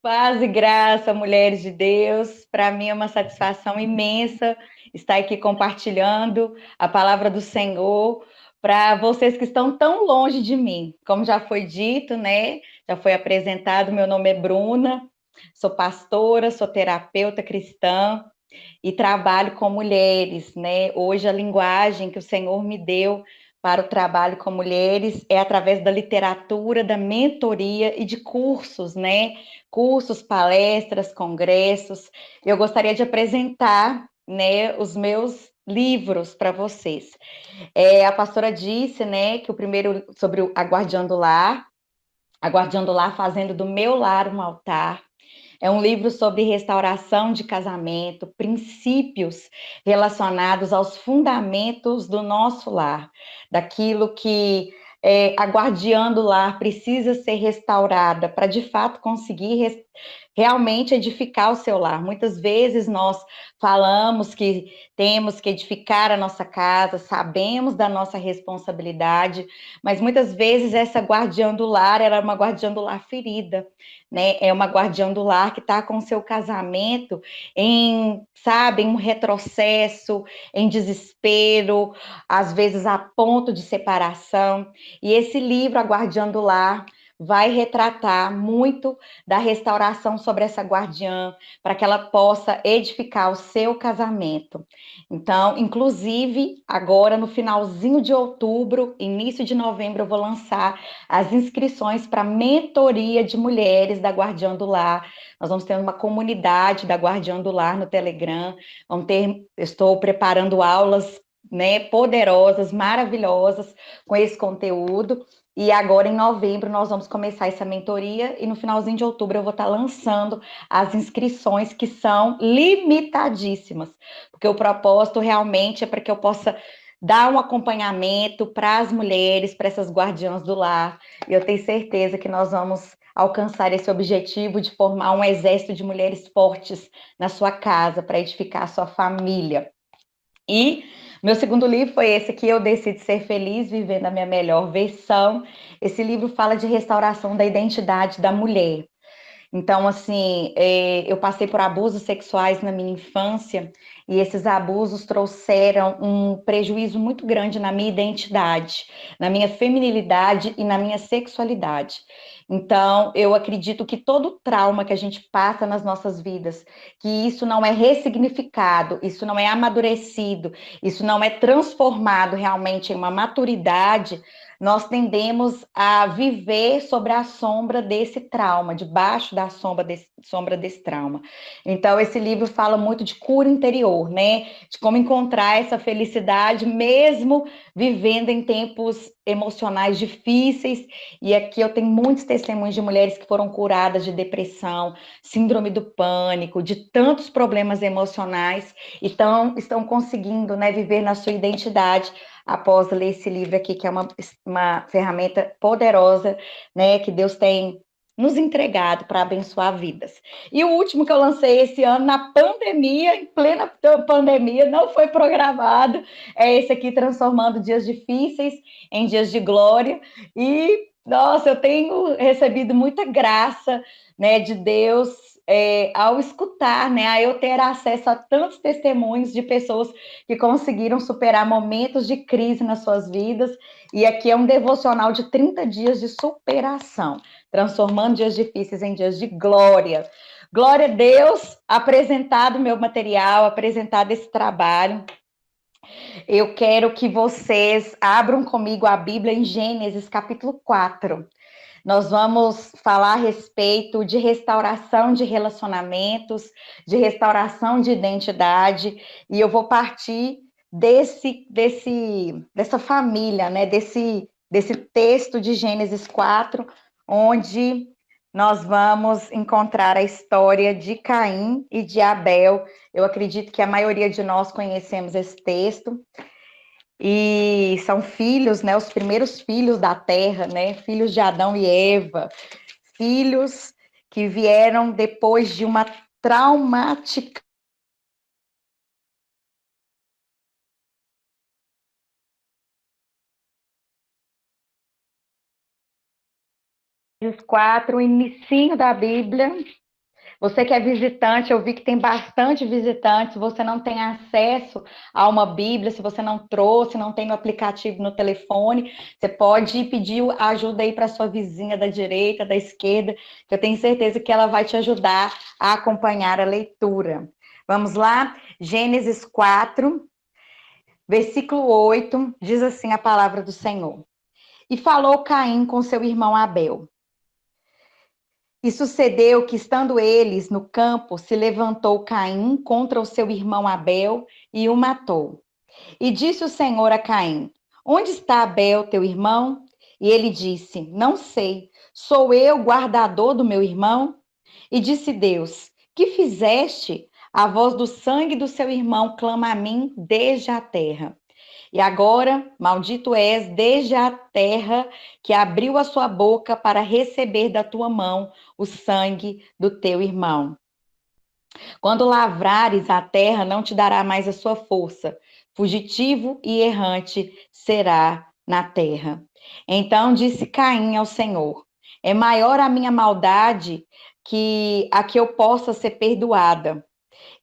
Paz e graça, mulheres de Deus. Para mim é uma satisfação imensa estar aqui compartilhando a palavra do Senhor para vocês que estão tão longe de mim. Como já foi dito, né? Já foi apresentado, meu nome é Bruna, sou pastora, sou terapeuta cristã e trabalho com mulheres, né? Hoje a linguagem que o Senhor me deu para o trabalho com mulheres é através da literatura, da mentoria e de cursos, né? Cursos, palestras, congressos. Eu gostaria de apresentar, né, os meus livros para vocês. A pastora disse, né, que o primeiro sobre a Guardiã do Lar fazendo do meu lar um altar. É um livro sobre restauração de casamento, princípios relacionados aos fundamentos do nosso lar, daquilo que a guardiã do lar precisa ser restaurada para de fato conseguir realmente edificar o seu lar. Muitas vezes nós falamos que temos que edificar a nossa casa, sabemos da nossa responsabilidade, mas muitas vezes essa guardiã do lar era uma guardiã do lar ferida, né? É uma guardiã do lar que está com o seu casamento em um retrocesso, em desespero, às vezes a ponto de separação. E esse livro, A Guardiã do Lar, vai retratar muito da restauração sobre essa guardiã, para que ela possa edificar o seu casamento. Então, inclusive, agora no finalzinho de outubro, início de novembro, eu vou lançar as inscrições para a mentoria de mulheres da Guardiã do Lar. Nós vamos ter uma comunidade da Guardiã do Lar no Telegram. Estou preparando aulas, né, poderosas, maravilhosas com esse conteúdo. E agora, em novembro, nós vamos começar essa mentoria e no finalzinho de outubro eu vou estar lançando as inscrições, que são limitadíssimas, porque o propósito realmente é para que eu possa dar um acompanhamento para as mulheres, para essas guardiãs do lar. E eu tenho certeza que nós vamos alcançar esse objetivo de formar um exército de mulheres fortes na sua casa, para edificar a sua família. E meu segundo livro foi esse aqui, Eu Decido Ser Feliz, Vivendo a Minha Melhor Versão. Esse livro fala de restauração da identidade da mulher. Então, assim, eu passei por abusos sexuais na minha infância e esses abusos trouxeram um prejuízo muito grande na minha identidade, na minha feminilidade e na minha sexualidade. Então, eu acredito que todo trauma que a gente passa nas nossas vidas, que isso não é ressignificado, isso não é amadurecido, isso não é transformado realmente em uma maturidade, nós tendemos a viver sobre a sombra desse trauma, debaixo da sombra desse trauma. Então, esse livro fala muito de cura interior, né? De como encontrar essa felicidade mesmo vivendo em tempos emocionais difíceis. E aqui eu tenho muitos testemunhos de mulheres que foram curadas de depressão, síndrome do pânico, de tantos problemas emocionais, e estão conseguindo, né, viver na sua identidade após ler esse livro aqui, que é uma ferramenta poderosa, né, que Deus tem nos entregado para abençoar vidas. E o último que eu lancei esse ano, na pandemia, em plena pandemia, não foi programado, é esse aqui, Transformando Dias Difíceis em Dias de Glória. E, nossa, eu tenho recebido muita graça, né, de Deus, ao escutar, né, a eu ter acesso a tantos testemunhos de pessoas que conseguiram superar momentos de crise nas suas vidas. E aqui é um devocional de 30 dias de superação, transformando dias difíceis em dias de glória. Glória a Deus, apresentado meu material, apresentado esse trabalho. Eu quero que vocês abram comigo a Bíblia em Gênesis, capítulo 4. Nós vamos falar a respeito de restauração de relacionamentos, de restauração de identidade, e eu vou partir dessa família, né? Desse texto de Gênesis 4, onde nós vamos encontrar a história de Caim e de Abel. Eu acredito que a maioria de nós conhecemos esse texto. E são filhos, né, os primeiros filhos da terra, né, filhos de Adão e Eva, filhos que vieram depois de uma traumática. Os quatro, o inicinho da Bíblia. Você que é visitante, eu vi que tem bastante visitantes, você não tem acesso a uma Bíblia, se você não trouxe, não tem no aplicativo no telefone, você pode pedir ajuda aí para sua vizinha da direita, da esquerda, que eu tenho certeza que ela vai te ajudar a acompanhar a leitura. Vamos lá? Gênesis 4, versículo 8, diz assim a palavra do Senhor. E falou Caim com seu irmão Abel. E sucedeu que, estando eles no campo, se levantou Caim contra o seu irmão Abel e o matou. E disse o Senhor a Caim: Onde está Abel, teu irmão? E ele disse: Não sei. Sou eu guardador do meu irmão? E disse Deus: Que fizeste? A voz do sangue do seu irmão clama a mim desde a terra. E agora, maldito és desde a terra que abriu a sua boca para receber da tua mão o sangue do teu irmão. Quando lavrares a terra, não te dará mais a sua força. Fugitivo e errante será na terra. Então disse Caim ao Senhor: É maior a minha maldade que a que eu possa ser perdoada.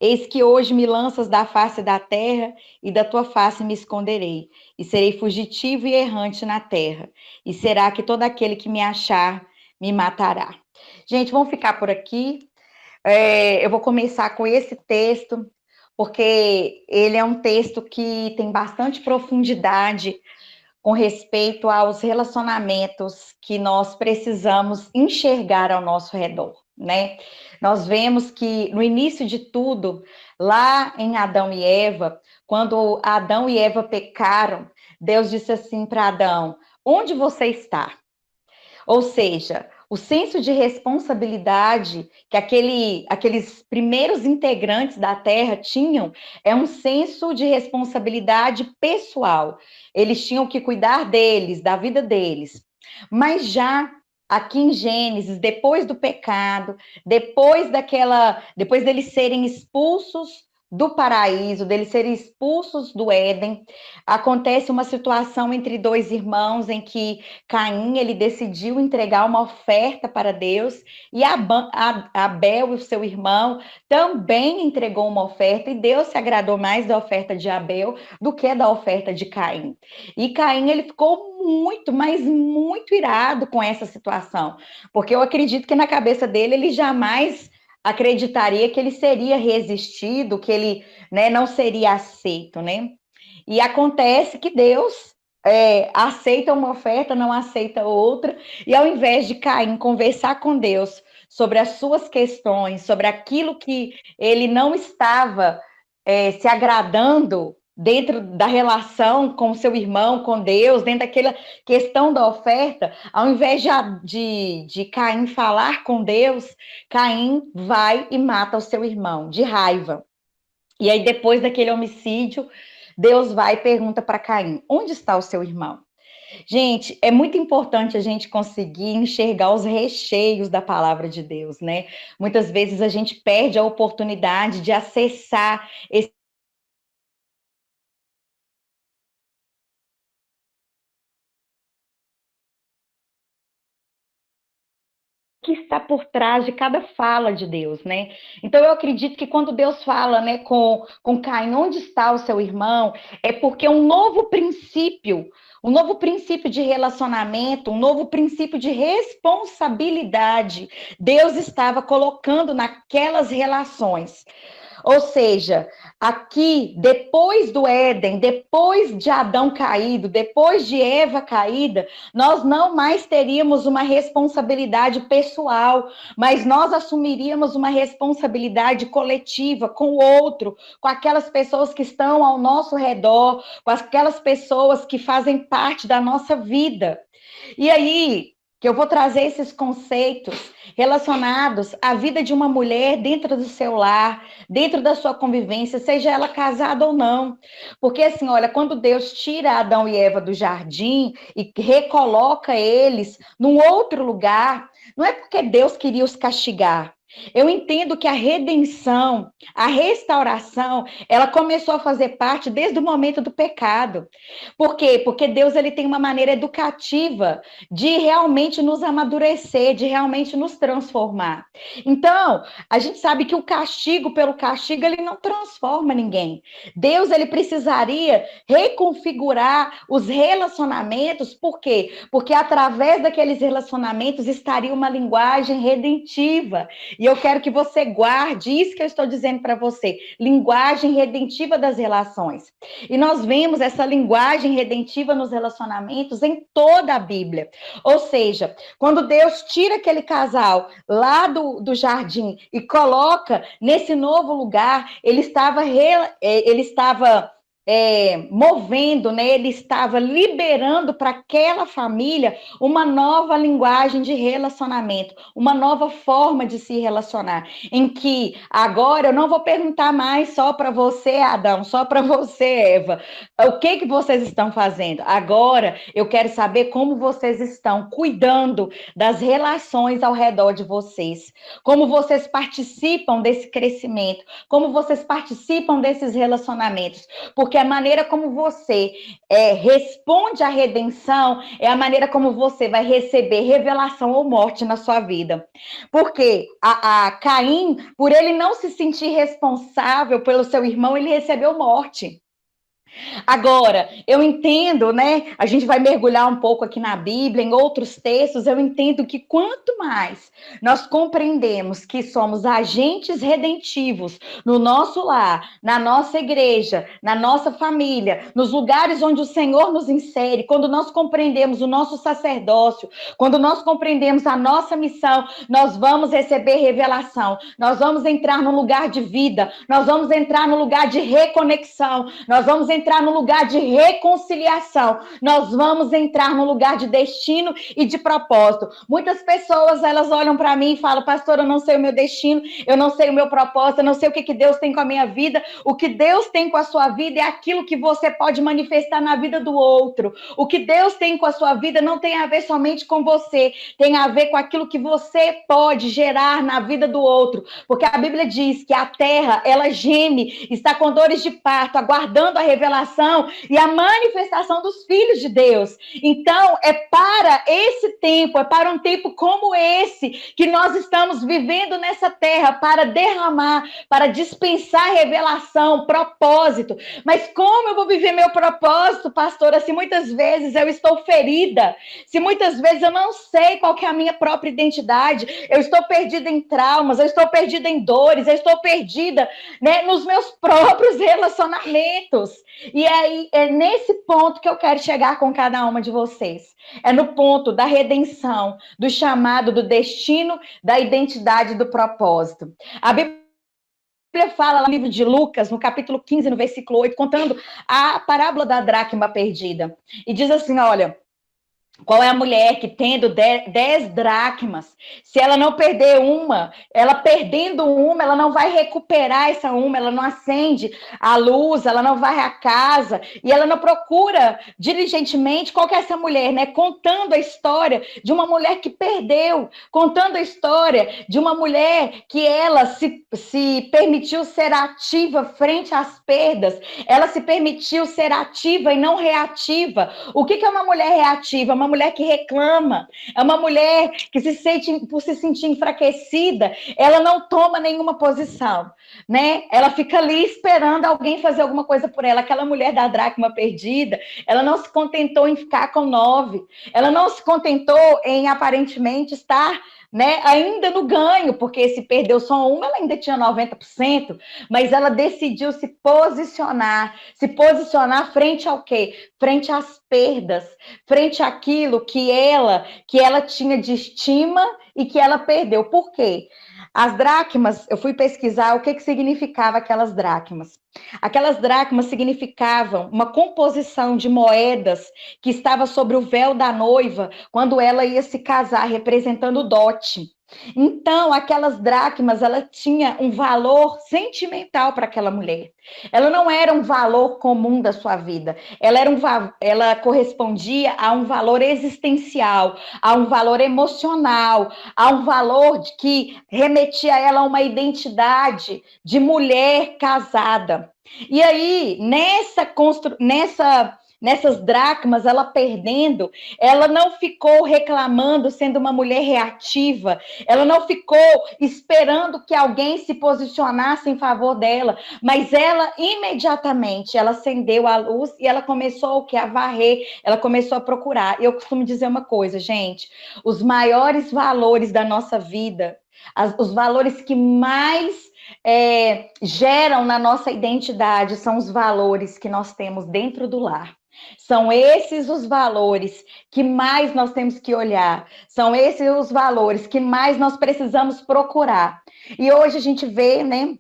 Eis que hoje me lanças da face da terra, e da tua face me esconderei, e serei fugitivo e errante na terra. E será que todo aquele que me achar me matará. Gente, vamos ficar por aqui. Eu vou começar com esse texto, porque ele é um texto que tem bastante profundidade com respeito aos relacionamentos que nós precisamos enxergar ao nosso redor, né? Nós vemos que no início de tudo, lá em Adão e Eva, quando Adão e Eva pecaram, Deus disse assim para Adão: Onde você está? Ou seja, o senso de responsabilidade que aqueles primeiros integrantes da Terra tinham é um senso de responsabilidade pessoal. Eles tinham que cuidar deles, da vida deles. Mas já aqui em Gênesis, depois do pecado, depois deles serem expulsos do paraíso, deles serem expulsos do Éden, acontece uma situação entre dois irmãos em que Caim, ele decidiu entregar uma oferta para Deus, e Abel, o seu irmão, também entregou uma oferta, e Deus se agradou mais da oferta de Abel do que da oferta de Caim. E Caim, ele ficou muito, mas muito irado com essa situação, porque eu acredito que na cabeça dele, ele jamais acreditaria que ele seria resistido, que ele, né, não seria aceito, né? E acontece que Deus aceita uma oferta, não aceita outra, e ao invés de Caim conversar com Deus sobre as suas questões, sobre aquilo que ele não estava se agradando dentro da relação com seu irmão, com Deus, dentro daquela questão da oferta, ao invés de Caim falar com Deus, Caim vai e mata o seu irmão, de raiva. E aí, depois daquele homicídio, Deus vai e pergunta para Caim: Onde está o seu irmão? Gente, é muito importante a gente conseguir enxergar os recheios da palavra de Deus, né? Muitas vezes a gente perde a oportunidade de acessar esse que está por trás de cada fala de Deus, né? Então eu acredito que quando Deus fala, né, com Caim, onde está o seu irmão, é porque um novo princípio de relacionamento, um novo princípio de responsabilidade, Deus estava colocando naquelas relações. Ou seja, aqui, depois do Éden, depois de Adão caído, depois de Eva caída, nós não mais teríamos uma responsabilidade pessoal, mas nós assumiríamos uma responsabilidade coletiva com o outro, com aquelas pessoas que estão ao nosso redor, com aquelas pessoas que fazem parte da nossa vida. E aí, que eu vou trazer esses conceitos relacionados à vida de uma mulher dentro do seu lar, dentro da sua convivência, seja ela casada ou não. Porque assim, olha, quando Deus tira Adão e Eva do jardim e recoloca eles num outro lugar, Não é porque Deus queria os castigar. Eu entendo que a redenção, a restauração, ela começou a fazer parte desde o momento do pecado. Por quê? Porque Deus ele tem uma maneira educativa de realmente nos amadurecer, de realmente nos transformar. Então, a gente sabe que o castigo pelo castigo, ele não transforma ninguém. Deus ele precisaria reconfigurar os relacionamentos, por quê? Porque através daqueles relacionamentos estaria uma linguagem redentiva. E eu quero que você guarde isso que eu estou dizendo para você, linguagem redentiva das relações. E nós vemos essa linguagem redentiva nos relacionamentos em toda a Bíblia. Ou seja, quando Deus tira aquele casal lá do jardim e coloca nesse novo lugar, ele estava movendo, né? Ele estava liberando para aquela família uma nova linguagem de relacionamento, uma nova forma de se relacionar, em que agora eu não vou perguntar mais só para você, Adão, só para você, Eva, o que vocês estão fazendo. Agora eu quero saber como vocês estão cuidando das relações ao redor de vocês, como vocês participam desse crescimento, como vocês participam desses relacionamentos, porque a maneira como você responde à redenção é a maneira como você vai receber revelação ou morte na sua vida. Porque a Caim, por ele não se sentir responsável pelo seu irmão, ele recebeu morte. Agora, eu entendo, né? A gente vai mergulhar um pouco aqui na Bíblia, em outros textos. Eu entendo que quanto mais nós compreendemos que somos agentes redentivos no nosso lar, na nossa igreja, na nossa família, nos lugares onde o Senhor nos insere, quando nós compreendemos o nosso sacerdócio, quando nós compreendemos a nossa missão, nós vamos receber revelação, nós vamos entrar no lugar de vida, nós vamos entrar no lugar de reconexão, nós vamos entrar no lugar de reconciliação, nós vamos entrar no lugar de destino e de propósito. Muitas pessoas, elas olham para mim e falam: pastor, eu não sei o meu destino, eu não sei o meu propósito, eu não sei o que Deus tem com a minha vida. O que Deus tem com a sua vida é aquilo que você pode manifestar na vida do outro. O que Deus tem com a sua vida não tem a ver somente com você, tem a ver com aquilo que você pode gerar na vida do outro, porque a Bíblia diz que a terra, ela geme, está com dores de parto, aguardando a revelação e a manifestação dos filhos de Deus. Então, é para esse tempo, é para um tempo como esse que nós estamos vivendo nessa terra, para derramar, para dispensar revelação, propósito. Mas como eu vou viver meu propósito, pastora, se muitas vezes eu estou ferida, se muitas vezes eu não sei qual que é a minha própria identidade, eu estou perdida em traumas, eu estou perdida em dores, eu estou perdida, né, nos meus próprios relacionamentos. E aí é nesse ponto que eu quero chegar com cada uma de vocês. É no ponto da redenção, do chamado, do destino, da identidade, do propósito. A Bíblia fala lá no livro de Lucas, no capítulo 15, no versículo 8, contando a parábola da dracma perdida. E diz assim, olha: qual é a mulher que tendo 10 dracmas, se ela não perder uma, ela perdendo uma, ela não vai recuperar essa uma, ela não acende a luz, ela não vai à casa, e ela não procura diligentemente qual que é essa mulher, né? Contando a história de uma mulher que perdeu, contando a história de uma mulher que ela se permitiu ser ativa frente às perdas, ela se permitiu ser ativa e não reativa. O que é uma mulher reativa? Uma mulher que reclama, é uma mulher que se sente, por se sentir enfraquecida, ela não toma nenhuma posição, né? Ela fica ali esperando alguém fazer alguma coisa por ela. Aquela mulher da dracma perdida, ela não se contentou em ficar com 9, ela não se contentou em aparentemente estar, né, ainda no ganho, porque se perdeu só uma, ela ainda tinha 90%, mas ela decidiu se posicionar frente ao quê? Frente às perdas, frente àquilo que ela tinha de estima e que ela perdeu. Por quê? As dracmas, eu fui pesquisar o que significava aquelas dracmas. Aquelas dracmas significavam uma composição de moedas que estava sobre o véu da noiva quando ela ia se casar, representando o dote. Então, aquelas dracmas, ela tinha um valor sentimental para aquela mulher. Ela não era um valor comum da sua vida. Ela correspondia a um valor existencial, a um valor emocional, a um valor que remetia a ela a uma identidade de mulher casada. E aí, nessas dracmas, ela perdendo, ela não ficou reclamando, sendo uma mulher reativa, ela não ficou esperando que alguém se posicionasse em favor dela, mas ela imediatamente, ela acendeu a luz e ela começou o que? A varrer, ela começou a procurar. Eu costumo dizer uma coisa, gente, os maiores valores da nossa vida, os valores que mais geram na nossa identidade são os valores que nós temos dentro do lar. São esses os valores que mais nós temos que olhar, são esses os valores que mais nós precisamos procurar. E hoje a gente vê, né,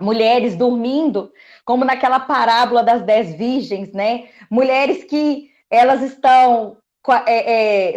mulheres dormindo, como naquela parábola das 10 virgens, né? Mulheres que elas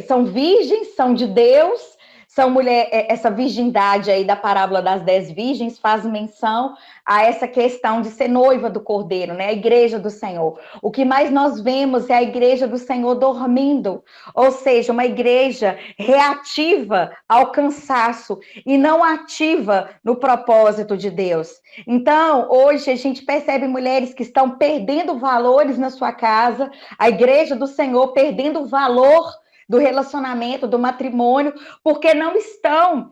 são virgens, são de Deus, são essa virgindade aí da parábola das 10 virgens faz menção a essa questão de ser noiva do Cordeiro, né? A igreja do Senhor. O que mais nós vemos é a igreja do Senhor dormindo, ou seja, uma igreja reativa ao cansaço e não ativa no propósito de Deus. Então, hoje a gente percebe mulheres que estão perdendo valores na sua casa, a igreja do Senhor perdendo o valor do relacionamento, do matrimônio, porque não estão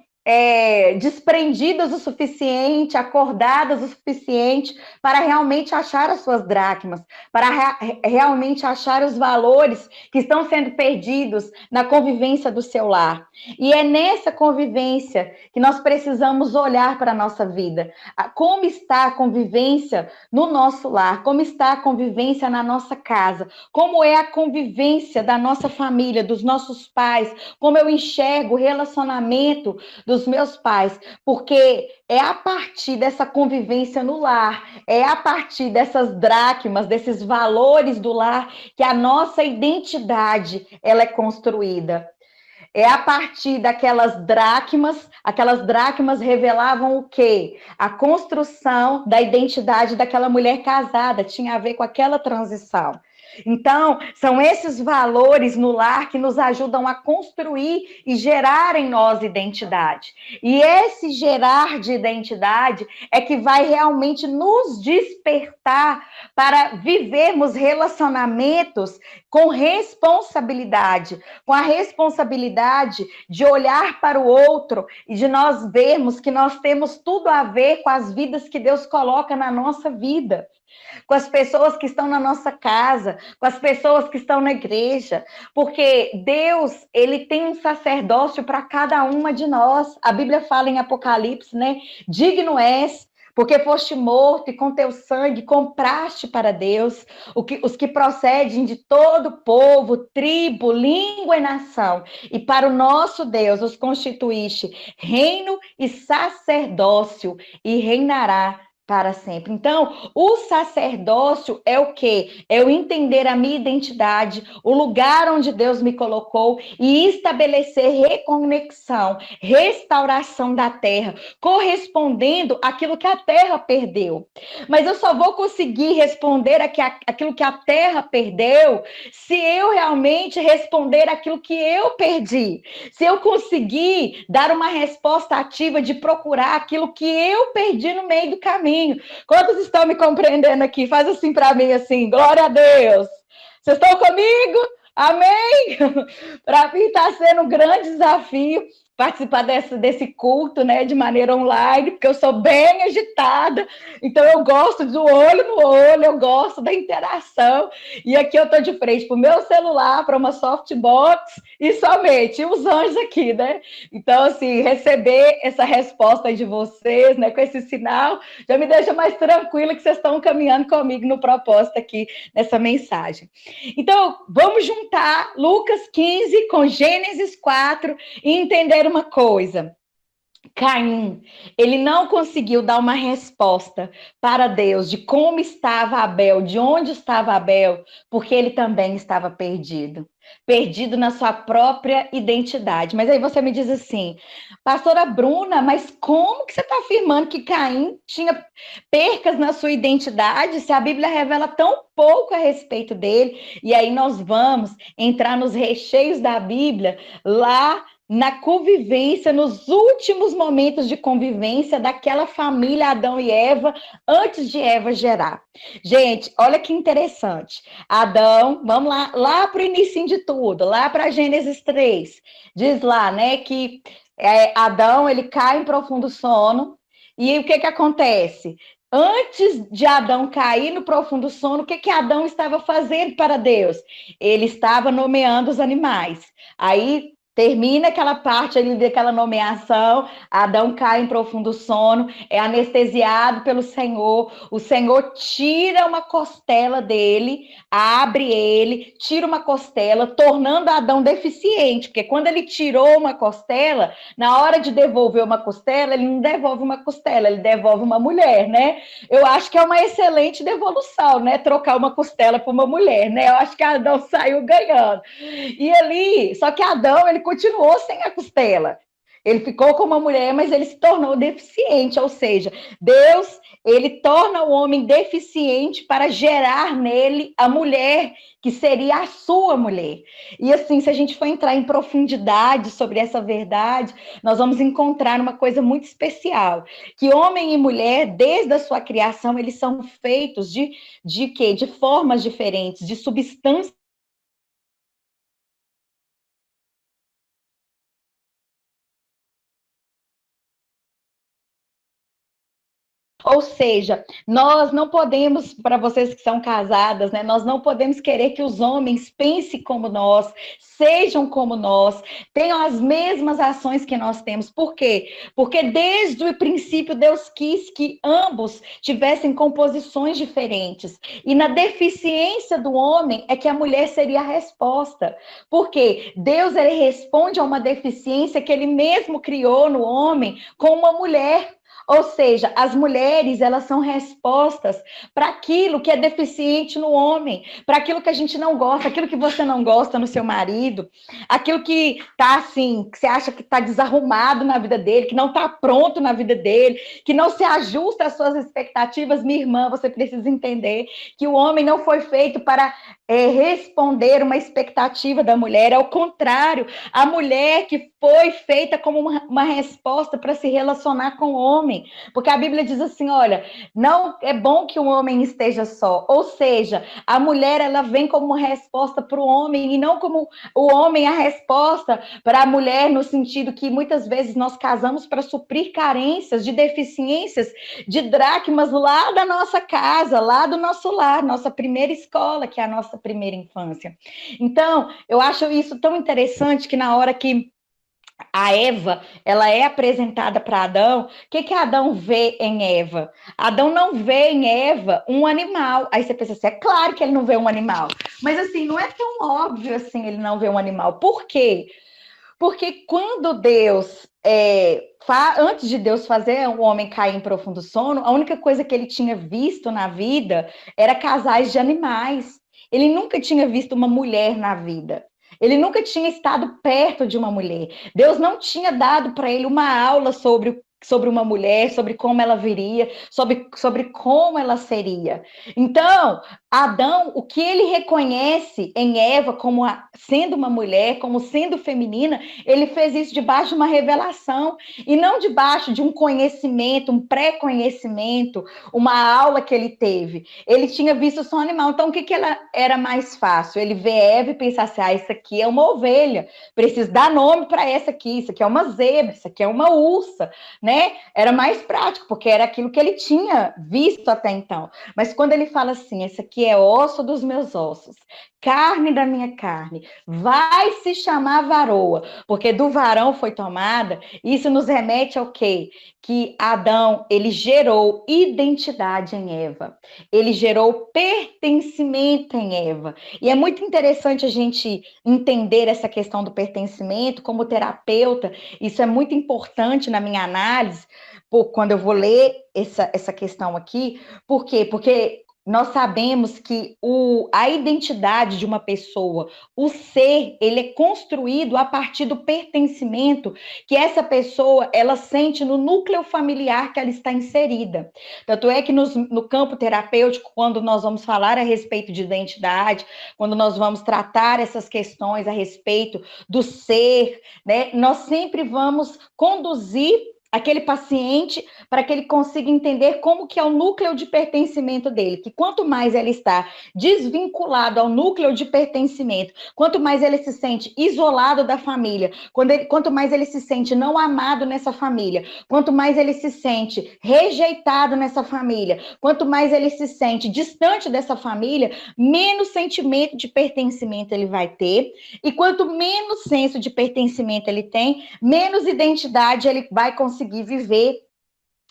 desprendidas o suficiente, acordadas o suficiente para realmente achar as suas dracmas, para realmente achar os valores que estão sendo perdidos na convivência do seu lar. E é nessa convivência que nós precisamos olhar para a nossa vida. Como está a convivência no nosso lar? Como está a convivência na nossa casa? Como é a convivência da nossa família, dos nossos pais? Como eu enxergo o relacionamento dos meus pais? Porque é a partir dessa convivência no lar, é a partir dessas dracmas, desses valores do lar, que a nossa identidade ela é construída. É a partir aquelas dracmas revelavam o quê? A construção da identidade daquela mulher casada, tinha a ver com aquela transição. Então, são esses valores no lar que nos ajudam a construir e gerar em nós identidade. E esse gerar de identidade é que vai realmente nos despertar para vivermos relacionamentos com responsabilidade, com a responsabilidade de olhar para o outro e de nós vermos que nós temos tudo a ver com as vidas que Deus coloca na nossa vida, com as pessoas que estão na nossa casa, com as pessoas que estão na igreja, porque Deus, ele tem um sacerdócio para cada uma de nós. A Bíblia fala em Apocalipse, né? Digno és, porque foste morto e com teu sangue compraste para Deus os que procedem de todo povo, tribo, língua e nação. E para o nosso Deus os constituíste reino e sacerdócio, e reinará para sempre. Então, o sacerdócio é o quê? É eu entender a minha identidade, o lugar onde Deus me colocou e estabelecer reconexão, restauração da terra, correspondendo àquilo que a terra perdeu. Mas eu só vou conseguir responder aquilo que a terra perdeu se eu realmente responder aquilo que eu perdi. Se eu conseguir dar uma resposta ativa de procurar aquilo que eu perdi no meio do caminho. Quantos estão me compreendendo aqui? Faz assim para mim, assim, glória a Deus. Vocês estão comigo? Amém? Para mim está sendo um grande desafio participar desse culto, né, de maneira online, porque eu sou bem agitada, então eu gosto do olho no olho, eu gosto da interação, e aqui eu estou de frente para o meu celular, para uma softbox, e somente os anjos aqui, né? Então, assim, receber essa resposta de vocês, né, com esse sinal, já me deixa mais tranquila que vocês estão caminhando comigo no propósito aqui, nessa mensagem. Então, vamos juntar Lucas 15 com Gênesis 4 e entender uma coisa. Caim, ele não conseguiu dar uma resposta para Deus de como estava Abel, de onde estava Abel, porque ele também estava perdido, perdido na sua própria identidade. Mas aí você me diz assim, pastora Bruna, mas como que você está afirmando que Caim tinha percas na sua identidade, se a Bíblia revela tão pouco a respeito dele? E aí nós vamos entrar nos recheios da Bíblia lá na convivência, nos últimos momentos de convivência daquela família Adão e Eva, antes de Eva gerar. Gente, olha que interessante. Adão, vamos lá para o início de tudo, lá para Gênesis 3. Diz lá, né, que Adão, ele cai em profundo sono, e o que acontece? Antes de Adão cair no profundo sono, o que Adão estava fazendo para Deus? Ele estava nomeando os animais. Aí termina aquela parte ali daquela nomeação, Adão cai em profundo sono, é anestesiado pelo Senhor, o Senhor tira uma costela dele, abre ele, tira uma costela, tornando Adão deficiente, porque quando ele tirou uma costela, na hora de devolver uma costela, ele não devolve uma costela, ele devolve uma mulher, né? Eu acho que é uma excelente devolução, né? Trocar uma costela por uma mulher, né? Eu acho que Adão saiu ganhando. E ali, só que Adão, ele continuou sem a costela. Ele ficou com uma mulher, mas ele se tornou deficiente, ou seja, Deus, ele torna o homem deficiente para gerar nele a mulher que seria a sua mulher. E assim, se a gente for entrar em profundidade sobre essa verdade, nós vamos encontrar uma coisa muito especial, que homem e mulher, desde a sua criação, eles são feitos de quê? De formas diferentes, de substâncias. Ou seja, nós não podemos, para vocês que são casadas, né, nós não podemos querer que os homens pensem como nós, sejam como nós, tenham as mesmas ações que nós temos. Por quê? Porque desde o princípio Deus quis que ambos tivessem composições diferentes. E na deficiência do homem é que a mulher seria a resposta. Porque Deus ele responde a uma deficiência que ele mesmo criou no homem com uma mulher. Ou seja, as mulheres, elas são respostas para aquilo que é deficiente no homem, para aquilo que a gente não gosta, aquilo que você não gosta no seu marido, aquilo que tá assim, que você acha que está desarrumado na vida dele, que não está pronto na vida dele, que não se ajusta às suas expectativas. Minha irmã, você precisa entender que o homem não foi feito para responder uma expectativa da mulher, ao contrário, a mulher que foi feita como uma resposta para se relacionar com o homem, porque a Bíblia diz assim, olha, não é bom que o homem esteja só, ou seja, a mulher ela vem como uma resposta para o homem e não como o homem a resposta para a mulher, no sentido que muitas vezes nós casamos para suprir carências de deficiências de dracmas lá da nossa casa, lá do nosso lar, nossa primeira escola, que é a nossa primeira infância. Então, eu acho isso tão interessante que na hora que a Eva, ela é apresentada para Adão, o que Adão vê em Eva? Adão não vê em Eva um animal. Aí você pensa assim, é claro que ele não vê um animal. Mas assim, não é tão óbvio assim ele não vê um animal. Por quê? Porque quando Deus, antes de Deus fazer o homem cair em profundo sono, a única coisa que ele tinha visto na vida era casais de animais. Ele nunca tinha visto uma mulher na vida. Ele nunca tinha estado perto de uma mulher. Deus não tinha dado para ele uma aula sobre uma mulher, sobre como ela viria, sobre como ela seria. Então, Adão, o que ele reconhece em Eva como sendo uma mulher, como sendo feminina, ele fez isso debaixo de uma revelação e não debaixo de um conhecimento, um pré-conhecimento, uma aula que ele teve. Ele tinha visto só um animal. Então, o que ela era mais fácil? Ele vê Eva e pensa assim, isso aqui é uma ovelha, preciso dar nome para essa aqui, isso aqui é uma zebra, isso aqui é uma ursa, né? Era mais prático, porque era aquilo que ele tinha visto até então. Mas quando ele fala assim, essa aqui é osso dos meus ossos, carne da minha carne, vai se chamar varoa, porque do varão foi tomada. Isso nos remete ao quê? Que Adão, ele gerou identidade em Eva, ele gerou pertencimento em Eva. E é muito interessante a gente entender essa questão do pertencimento como terapeuta. Isso é muito importante na minha análise, quando eu vou ler essa questão aqui. Por quê? Porque nós sabemos que a identidade de uma pessoa, o ser, ele é construído a partir do pertencimento que essa pessoa, ela sente no núcleo familiar que ela está inserida. Tanto é que no campo terapêutico, quando nós vamos falar a respeito de identidade, quando nós vamos tratar essas questões a respeito do ser, né, nós sempre vamos conduzir aquele paciente para que ele consiga entender como que é o núcleo de pertencimento dele, que quanto mais ele está desvinculado ao núcleo de pertencimento, quanto mais ele se sente isolado da família, quanto mais ele se sente não amado nessa família, quanto mais ele se sente rejeitado nessa família, quanto mais ele se sente distante dessa família, menos sentimento de pertencimento ele vai ter, e quanto menos senso de pertencimento ele tem, menos identidade ele vai conseguir viver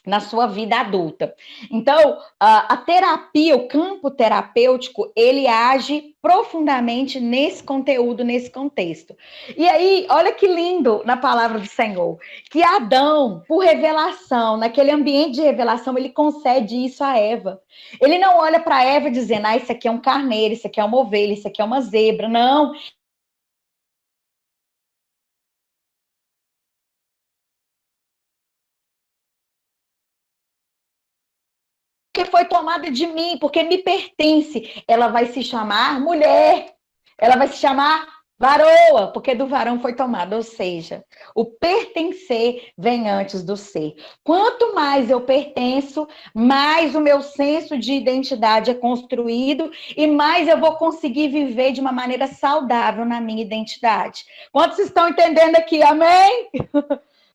na sua vida adulta. Então, a terapia, o campo terapêutico, ele age profundamente nesse conteúdo, nesse contexto. E aí, olha que lindo na palavra do Senhor, que Adão, por revelação, naquele ambiente de revelação, ele concede isso a Eva. Ele não olha para Eva dizendo, isso aqui é um carneiro, isso aqui é uma ovelha, isso aqui é uma zebra. Não, porque foi tomada de mim, porque me pertence. Ela vai se chamar mulher, ela vai se chamar varoa, porque do varão foi tomada. Ou seja, o pertencer vem antes do ser. Quanto mais eu pertenço, mais o meu senso de identidade é construído e mais eu vou conseguir viver de uma maneira saudável na minha identidade. Quantos estão entendendo aqui? Amém?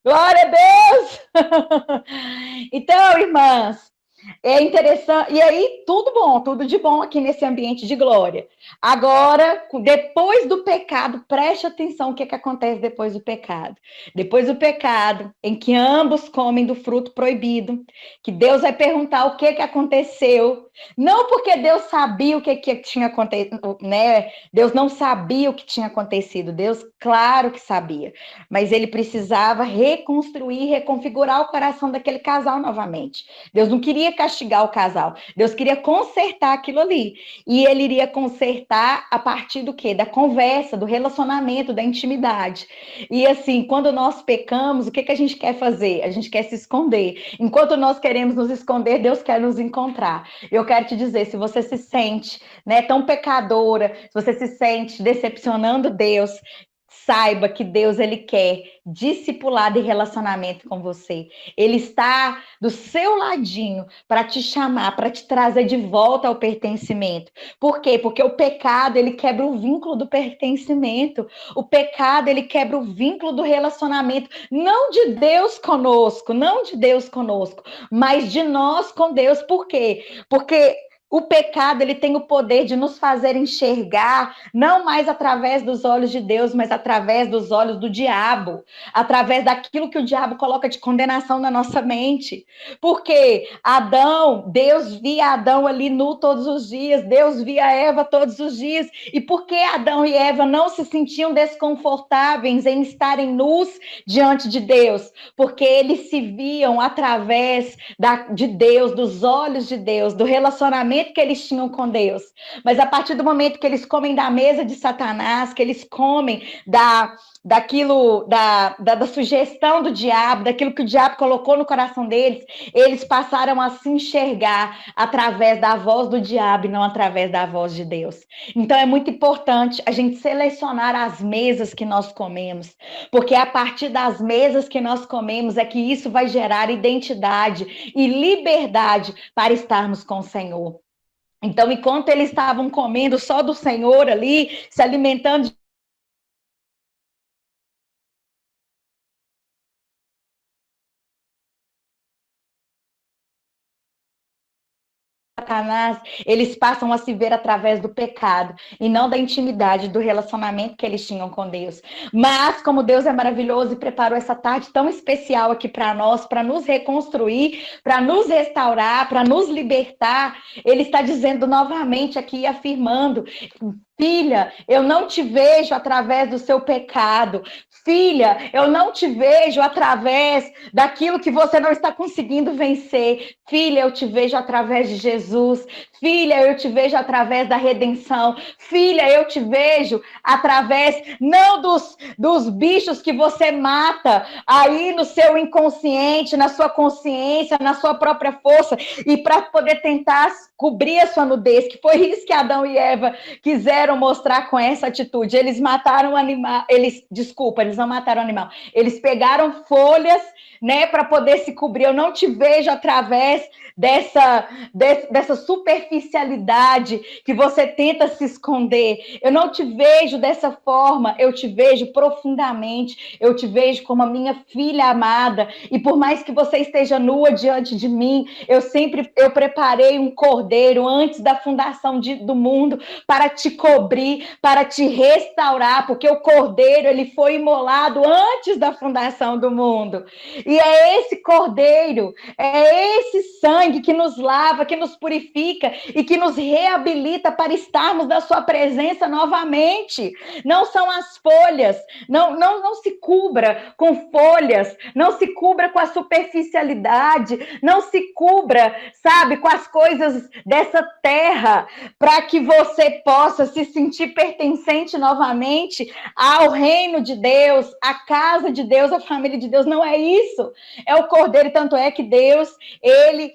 Glória a Deus! Então, irmãs, é interessante. E aí, tudo bom, tudo de bom aqui nesse ambiente de glória. Agora, depois do pecado, preste atenção o que acontece depois do pecado. Depois do pecado, em que ambos comem do fruto proibido, que Deus vai perguntar o que aconteceu. Não porque Deus sabia o que tinha acontecido, né? Deus não sabia o que tinha acontecido. Deus, claro que sabia. Mas ele precisava reconstruir, reconfigurar o coração daquele casal novamente. Deus não queria castigar o casal, Deus queria consertar aquilo ali. E ele iria consertar a partir do quê? Da conversa, do relacionamento, da intimidade. E assim, quando nós pecamos, o que a gente quer fazer? A gente quer se esconder. Enquanto nós queremos nos esconder, Deus quer nos encontrar. Eu quero te dizer, se você se sente, né, tão pecadora, se você se sente decepcionando Deus, saiba que Deus, ele quer discipulado e relacionamento com você. Ele está do seu ladinho para te chamar, para te trazer de volta ao pertencimento. Por quê? Porque o pecado, ele quebra o vínculo do pertencimento. O pecado, ele quebra o vínculo do relacionamento, não de Deus conosco, não de Deus conosco, mas de nós com Deus. Por quê? Porque o pecado, ele tem o poder de nos fazer enxergar, não mais através dos olhos de Deus, mas através dos olhos do diabo, através daquilo que o diabo coloca de condenação na nossa mente. Porque Adão, Deus via Adão ali nu todos os dias, Deus via Eva todos os dias. E por que Adão e Eva não se sentiam desconfortáveis em estarem nus diante de Deus? Porque eles se viam através de Deus, dos olhos de Deus, do relacionamento que eles tinham com Deus. Mas a partir do momento que eles comem da mesa de Satanás, que eles comem da sugestão do diabo, daquilo que o diabo colocou no coração deles, eles passaram a se enxergar através da voz do diabo e não através da voz de Deus. Então é muito importante a gente selecionar as mesas que nós comemos, porque é a partir das mesas que nós comemos é que isso vai gerar identidade e liberdade para estarmos com o Senhor. Então, enquanto eles estavam comendo só do Senhor ali, se alimentando de Satanás, eles passam a se ver através do pecado e não da intimidade, do relacionamento que eles tinham com Deus. Mas, como Deus é maravilhoso e preparou essa tarde tão especial aqui para nós, para nos reconstruir, para nos restaurar, para nos libertar, Ele está dizendo novamente aqui, afirmando: filha, eu não te vejo através do seu pecado. Filha, eu não te vejo através daquilo que você não está conseguindo vencer. Filha, eu te vejo através de Jesus. Filha, eu te vejo através da redenção. Filha, eu te vejo através não dos bichos que você mata aí no seu inconsciente, na sua consciência, na sua própria força, e para poder tentar cobrir a sua nudez, que foi isso que Adão e Eva quiseram mostrar com essa atitude. Eles mataram o animal, eles não mataram o animal, eles pegaram folhas, né, para poder se cobrir. Eu não te vejo através dessa superficialidade que você tenta se esconder. Eu não te vejo dessa forma, eu te vejo profundamente, eu te vejo como a minha filha amada, e por mais que você esteja nua diante de mim, eu preparei um cordeiro antes da fundação do mundo para te cobrir, para te restaurar, porque o cordeiro, ele foi imolado antes da fundação do mundo. E é esse cordeiro, é esse sangue que nos lava, que nos purifica e que nos reabilita para estarmos na sua presença novamente. Não são as folhas, não se cubra com folhas, não se cubra com a superficialidade, não se cubra, sabe, com as coisas dessa terra, para que você possa se sentir pertencente novamente ao reino de Deus, à casa de Deus, à família de Deus. Não é isso. É o cordeiro, tanto é que Deus, ele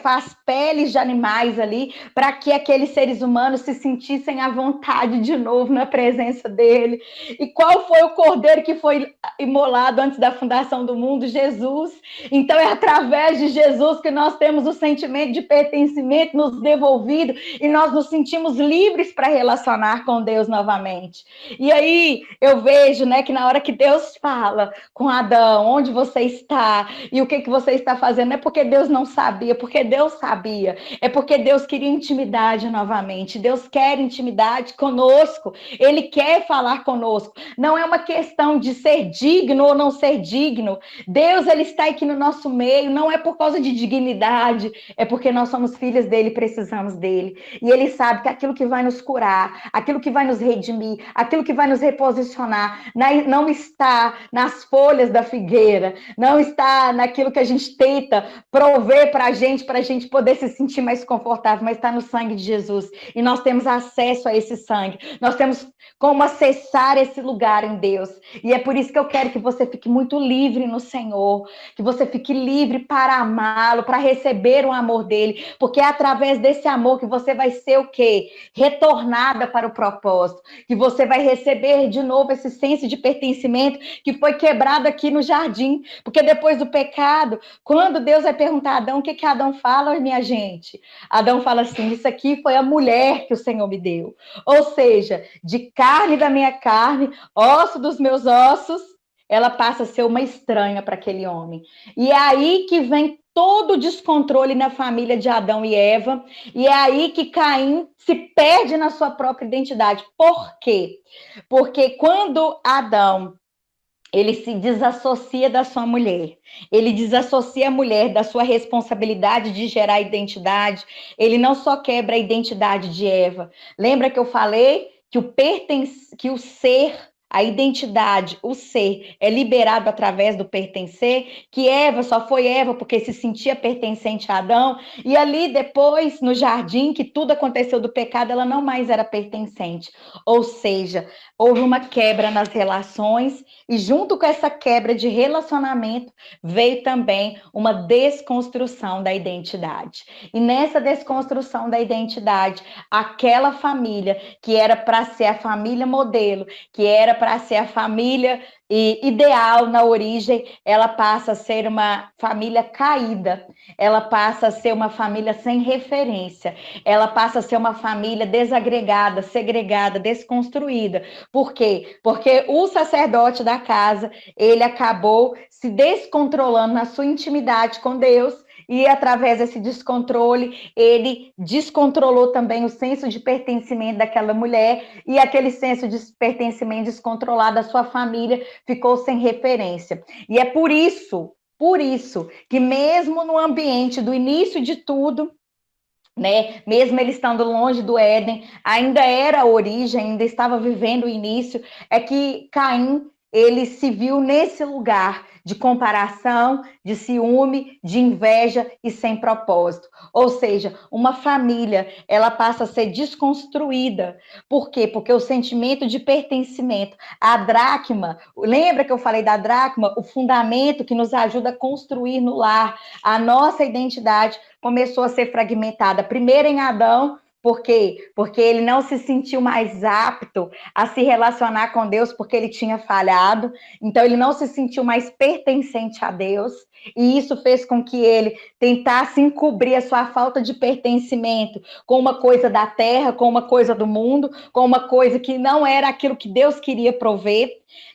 faz peles de animais ali, para que aqueles seres humanos se sentissem à vontade de novo na presença dele. E qual foi o cordeiro que foi imolado antes da fundação do mundo? Jesus. Então é através de Jesus que nós temos o sentimento de pertencimento nos devolvido e nós nos sentimos livres para relacionar com Deus novamente. E aí eu vejo, né, que na hora que Deus fala com Adão, onde você está e o que você está fazendo, não é porque Deus não sabia, porque Deus sabia, é porque Deus queria intimidade novamente. Deus quer intimidade conosco, Ele quer falar conosco. Não é uma questão de ser digno ou não ser digno. Deus, Ele está aqui no nosso meio, não é por causa de dignidade, é porque nós somos filhas dele, precisamos dele. E Ele sabe que aquilo que vai nos curar, aquilo que vai nos redimir, aquilo que vai nos reposicionar, não está nas folhas da figueira, não está naquilo que a gente tenta prover para a gente poder se sentir mais confortável, mas está no sangue de Jesus. E nós temos acesso a esse sangue, nós temos como acessar esse lugar em Deus. E é por isso que eu quero que você fique muito livre no Senhor, que você fique livre para amá-lo, para receber o amor dele, porque é através desse amor que você vai ser o quê? Retornada para o propósito, que você vai receber de novo esse senso de pertencimento que foi quebrado aqui no jardim, porque depois do pecado, quando Deus vai perguntar a Adão, o que Adão fala, minha gente? Adão fala assim: isso aqui foi a mulher que o Senhor me deu, ou seja, de carne da minha carne, osso dos meus ossos, ela passa a ser uma estranha para aquele homem. E é aí que vem todo o descontrole na família de Adão e Eva, e é aí que Caim se perde na sua própria identidade. Por quê? Porque quando Adão ele se desassocia da sua mulher, ele desassocia a mulher da sua responsabilidade de gerar identidade, ele não só quebra a identidade de Eva. Lembra que eu falei que o ser, a identidade, o ser, é liberado através do pertencer, que Eva só foi Eva porque se sentia pertencente a Adão, e ali depois, no jardim, que tudo aconteceu do pecado, ela não mais era pertencente. Ou seja, houve uma quebra nas relações, e junto com essa quebra de relacionamento, veio também uma desconstrução da identidade. E nessa desconstrução da identidade, aquela família que era para ser a família modelo, que era para ser a família ideal na origem, ela passa a ser uma família caída, ela passa a ser uma família sem referência, ela passa a ser uma família desagregada, segregada, desconstruída. Por quê? Porque o sacerdote da casa, ele acabou se descontrolando na sua intimidade com Deus, e através desse descontrole, ele descontrolou também o senso de pertencimento daquela mulher, e aquele senso de pertencimento descontrolado da sua família ficou sem referência. E é por isso, que mesmo no ambiente do início de tudo, né, mesmo ele estando longe do Éden, ainda era a origem, ainda estava vivendo o início, é que Caim, ele se viu nesse lugar de comparação, de ciúme, de inveja e sem propósito. Ou seja, uma família, ela passa a ser desconstruída. Por quê? Porque o sentimento de pertencimento, a dracma, lembra que eu falei da dracma? O fundamento que nos ajuda a construir no lar a nossa identidade, começou a ser fragmentada. Primeiro em Adão, por quê? Porque ele não se sentiu mais apto a se relacionar com Deus porque ele tinha falhado. Então, ele não se sentiu mais pertencente a Deus. E isso fez com que ele tentasse encobrir a sua falta de pertencimento com uma coisa da terra, com uma coisa do mundo, com uma coisa que não era aquilo que Deus queria prover.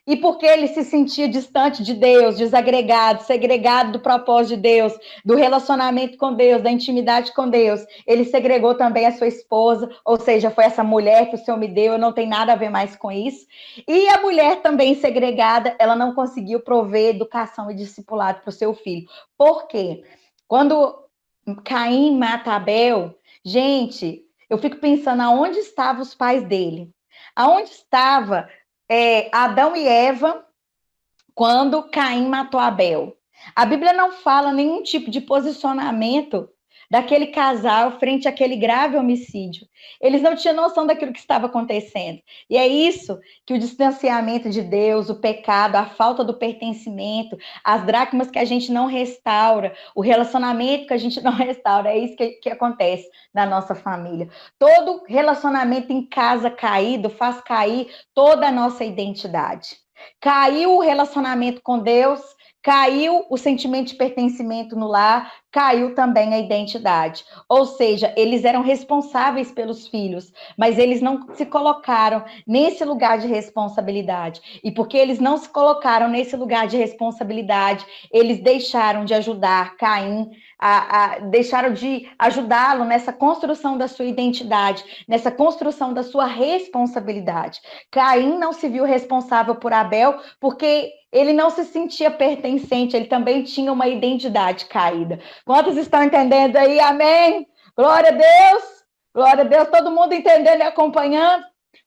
E porque ele se sentia distante de Deus, desagregado, segregado do propósito de Deus, do relacionamento com Deus, da intimidade com Deus, ele segregou também a sua esposa, ou seja, foi essa mulher que o Senhor me deu, eu não tenho nada a ver mais com isso. E a mulher também segregada, ela não conseguiu prover educação e discipulado para o seu filho. Por quê? Quando Caim mata Abel, gente, eu fico pensando aonde estavam os pais dele? Aonde estava Adão e Eva quando Caim matou Abel? A Bíblia não fala nenhum tipo de posicionamento daquele casal frente àquele grave homicídio. Eles não tinham noção daquilo que estava acontecendo. E é isso que o distanciamento de Deus, o pecado, a falta do pertencimento, as dracmas que a gente não restaura, o relacionamento que a gente não restaura, é isso que acontece na nossa família. Todo relacionamento em casa caído faz cair toda a nossa identidade. Caiu o relacionamento com Deus, caiu o sentimento de pertencimento no lar, caiu também a identidade. Ou seja, eles eram responsáveis pelos filhos, mas eles não se colocaram nesse lugar de responsabilidade. E porque eles não se colocaram nesse lugar de responsabilidade, eles deixaram de ajudar Caim, deixaram de ajudá-lo nessa construção da sua identidade, nessa construção da sua responsabilidade. Caim não se viu responsável por Abel, porque ele não se sentia pertencente, ele também tinha uma identidade caída. Quantos estão entendendo aí? Amém? Glória a Deus! Glória a Deus, todo mundo entendendo e acompanhando?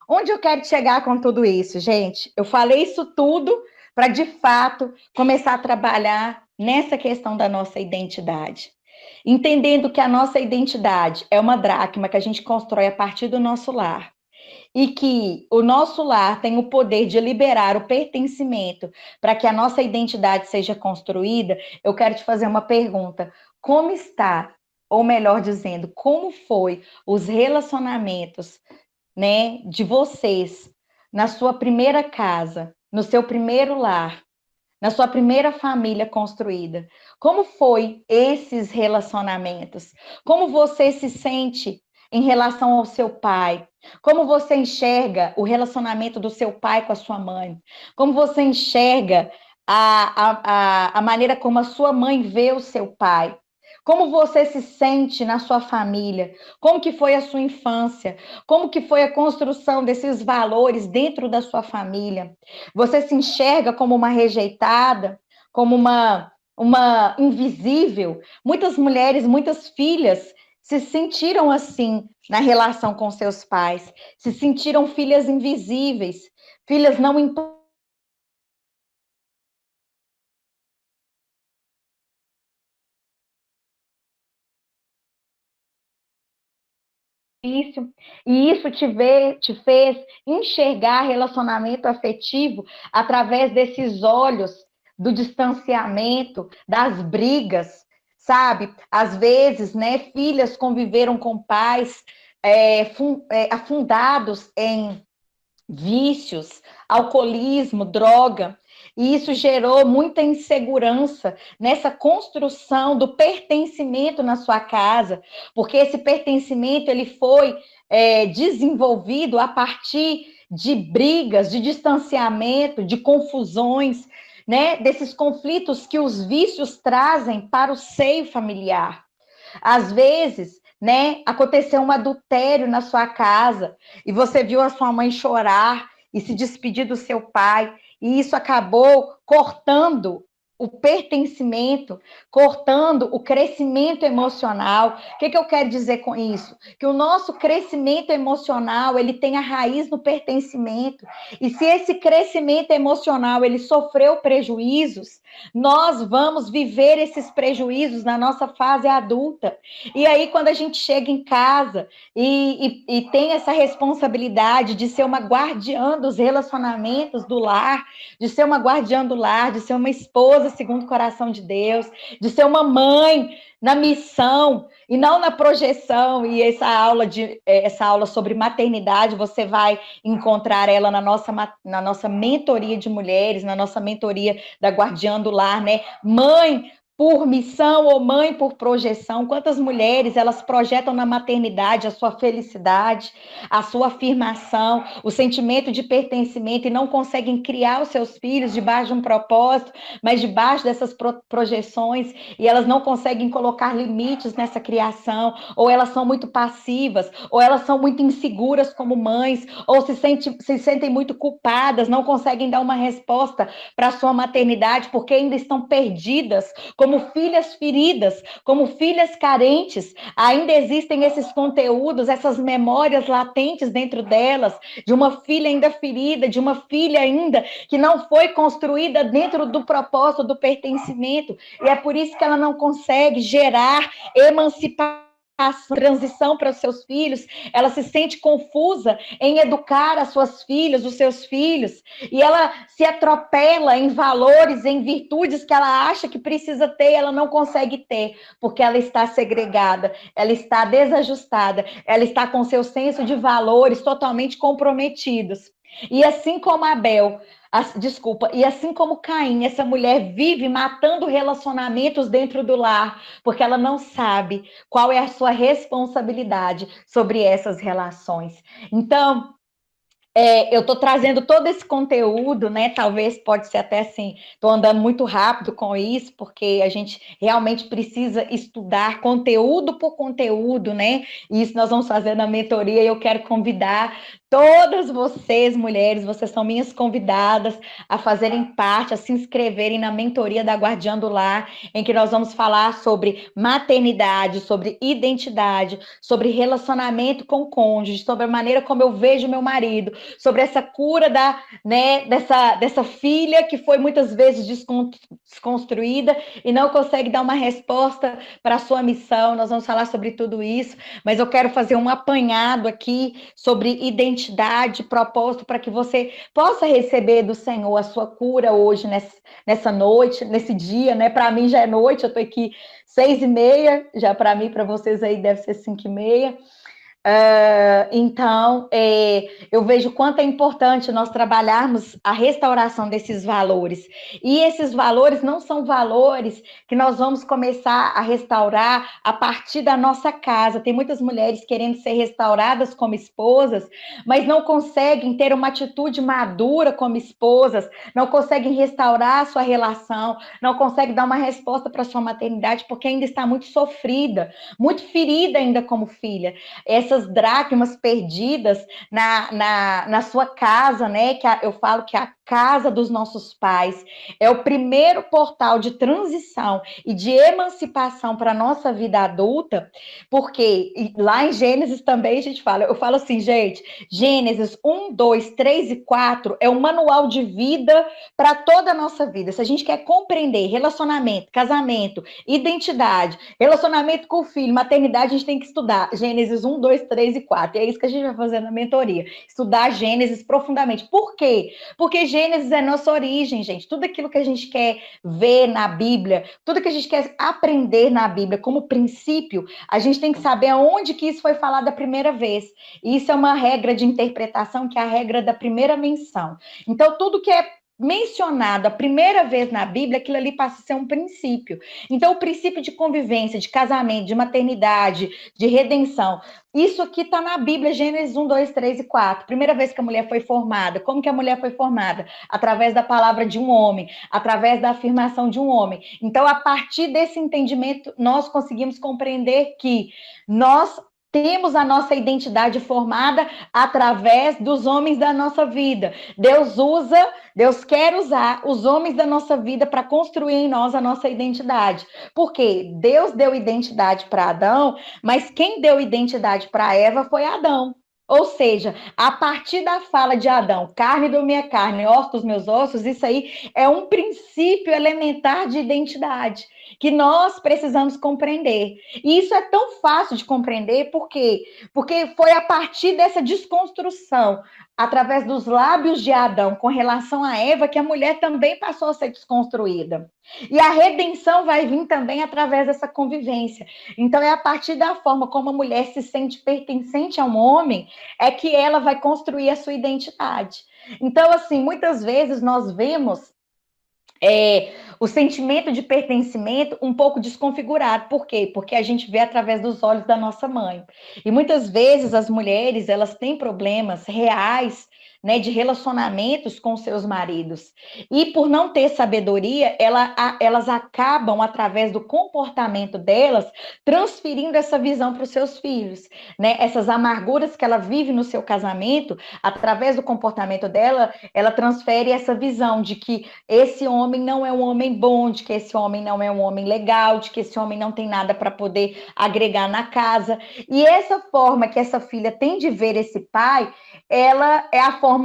Onde eu quero chegar com tudo isso, gente? Eu falei isso tudo para, de fato, começar a trabalhar nessa questão da nossa identidade. Entendendo que a nossa identidade é uma dracma que a gente constrói a partir do nosso lar. E que o nosso lar tem o poder de liberar o pertencimento para que a nossa identidade seja construída, eu quero te fazer uma pergunta. Como está, ou melhor dizendo, como foi os relacionamentos, né, de vocês na sua primeira casa, no seu primeiro lar, na sua primeira família construída? Como foi esses relacionamentos? Como você se sente em relação ao seu pai? Como você enxerga o relacionamento do seu pai com a sua mãe? Como você enxerga a maneira como a sua mãe vê o seu pai? Como você se sente na sua família? Como que foi a sua infância? Como que foi a construção desses valores dentro da sua família? Você se enxerga como uma rejeitada, como uma invisível? Muitas mulheres, muitas filhas se sentiram assim na relação com seus pais, se sentiram filhas invisíveis, filhas não importantes. E isso te fez enxergar relacionamento afetivo através desses olhos do distanciamento, das brigas, sabe? Às vezes, né, filhas conviveram com pais afundados em vícios, alcoolismo, droga. E isso gerou muita insegurança nessa construção do pertencimento na sua casa, porque esse pertencimento ele foi desenvolvido a partir de brigas, de distanciamento, de confusões, né, desses conflitos que os vícios trazem para o seio familiar. Às vezes, né, aconteceu um adultério na sua casa e você viu a sua mãe chorar e se despedir do seu pai, e isso acabou cortando o pertencimento, cortando o crescimento emocional. O que eu quero dizer com isso? Que o nosso crescimento emocional, ele tem a raiz no pertencimento. E se esse crescimento emocional, ele sofreu prejuízos, nós vamos viver esses prejuízos na nossa fase adulta. E aí, quando a gente chega em casa e tem essa responsabilidade de ser uma guardiã dos relacionamentos do lar, de ser uma guardiã do lar, de ser uma esposa segundo o coração de Deus, de ser uma mãe na missão e não na projeção. E essa aula sobre maternidade, você vai encontrar ela na nossa mentoria de mulheres, na nossa mentoria da Guardiã do Lar, né? Mãe por missão ou mãe por projeção. Quantas mulheres elas projetam na maternidade a sua felicidade, a sua afirmação, o sentimento de pertencimento, e não conseguem criar os seus filhos debaixo de um propósito, mas debaixo dessas projeções, e elas não conseguem colocar limites nessa criação, ou elas são muito passivas, ou elas são muito inseguras como mães, ou se sentem muito culpadas, não conseguem dar uma resposta para a sua maternidade, porque ainda estão perdidas, como filhas feridas, como filhas carentes. Ainda existem esses conteúdos, essas memórias latentes dentro delas, de uma filha ainda ferida, de uma filha ainda que não foi construída dentro do propósito do pertencimento, e é por isso que ela não consegue gerar emancipação, transição para os seus filhos. Ela se sente confusa em educar as suas filhas, os seus filhos, e ela se atropela em valores, em virtudes que ela acha que precisa ter, ela não consegue ter, porque ela está segregada, ela está desajustada, ela está com seu senso de valores totalmente comprometidos. E assim como Abel, e assim como Caim, essa mulher vive matando relacionamentos dentro do lar, porque ela não sabe qual é a sua responsabilidade sobre essas relações. Então, eu estou trazendo todo esse conteúdo, né? Talvez pode ser até assim, estou andando muito rápido com isso, porque a gente realmente precisa estudar conteúdo por conteúdo, né? E isso nós vamos fazer na mentoria, e eu quero convidar todas vocês, mulheres, vocês são minhas convidadas a fazerem parte, a se inscreverem na mentoria da Guardiã do Lar, em que nós vamos falar sobre maternidade, sobre identidade, sobre relacionamento com o cônjuge, sobre a maneira como eu vejo meu marido, sobre essa cura dessa filha que foi muitas vezes desconstruída e não consegue dar uma resposta para a sua missão. Nós vamos falar sobre tudo isso, mas eu quero fazer um apanhado aqui sobre identidade, propósito, para que você possa receber do Senhor a sua cura hoje, nessa noite, nesse dia, né? Para mim já é noite, eu estou aqui 6h30, já para mim, para vocês aí deve ser 5h30. Então, eu vejo quanto é importante nós trabalharmos a restauração desses valores. E esses valores não são valores que nós vamos começar a restaurar a partir da nossa casa. Tem muitas mulheres querendo ser restauradas como esposas, mas não conseguem ter uma atitude madura como esposas, não conseguem restaurar a sua relação, não conseguem dar uma resposta para a sua maternidade, porque ainda está muito sofrida, muito ferida ainda como filha. Essas dracmas perdidas na sua casa, né? Eu falo que a casa dos nossos pais é o primeiro portal de transição e de emancipação para a nossa vida adulta, porque lá em Gênesis também a gente fala, eu falo assim, gente, Gênesis 1, 2, 3 e 4 é um manual de vida para toda a nossa vida. Se a gente quer compreender relacionamento, casamento, identidade, relacionamento com o filho, maternidade, a gente tem que estudar Gênesis 1, 2, 3 e 4. E é isso que a gente vai fazer na mentoria. Estudar Gênesis profundamente. Por quê? Porque Gênesis é nossa origem, gente. Tudo aquilo que a gente quer ver na Bíblia, tudo que a gente quer aprender na Bíblia como princípio, a gente tem que saber aonde que isso foi falado a primeira vez. E isso é uma regra de interpretação, que é a regra da primeira menção. Então, tudo que é mencionado a primeira vez na Bíblia, aquilo ali passa a ser um princípio. Então, o princípio de convivência, de casamento, de maternidade, de redenção, isso aqui está na Bíblia, Gênesis 1, 2, 3 e 4. Primeira vez que a mulher foi formada. Como que a mulher foi formada? Através da palavra de um homem, através da afirmação de um homem. Então, a partir desse entendimento, nós conseguimos compreender que nós temos a nossa identidade formada através dos homens da nossa vida. Deus quer usar os homens da nossa vida para construir em nós a nossa identidade. Porque Deus deu identidade para Adão, mas quem deu identidade para Eva foi Adão. Ou seja, a partir da fala de Adão, carne da minha carne, osso dos meus ossos, isso aí é um princípio elementar de identidade que nós precisamos compreender. E isso é tão fácil de compreender, por quê? Porque foi a partir dessa desconstrução, através dos lábios de Adão, com relação a Eva, que a mulher também passou a ser desconstruída. E a redenção vai vir também através dessa convivência. Então, é a partir da forma como a mulher se sente pertencente a um homem, é que ela vai construir a sua identidade. Então, assim, muitas vezes nós vemos o sentimento de pertencimento um pouco desconfigurado. Por quê? Porque a gente vê através dos olhos da nossa mãe. E muitas vezes as mulheres, elas têm problemas reais, né, de relacionamentos com seus maridos. E por não ter sabedoria, elas acabam, através do comportamento delas, transferindo essa visão para os seus filhos, né? Essas amarguras que ela vive no seu casamento, através do comportamento dela, ela transfere essa visão de que esse homem não é um homem bom, de que esse homem não é um homem legal, de que esse homem não tem nada para poder agregar na casa. E essa forma que essa filha tem de ver esse pai, ela é a forma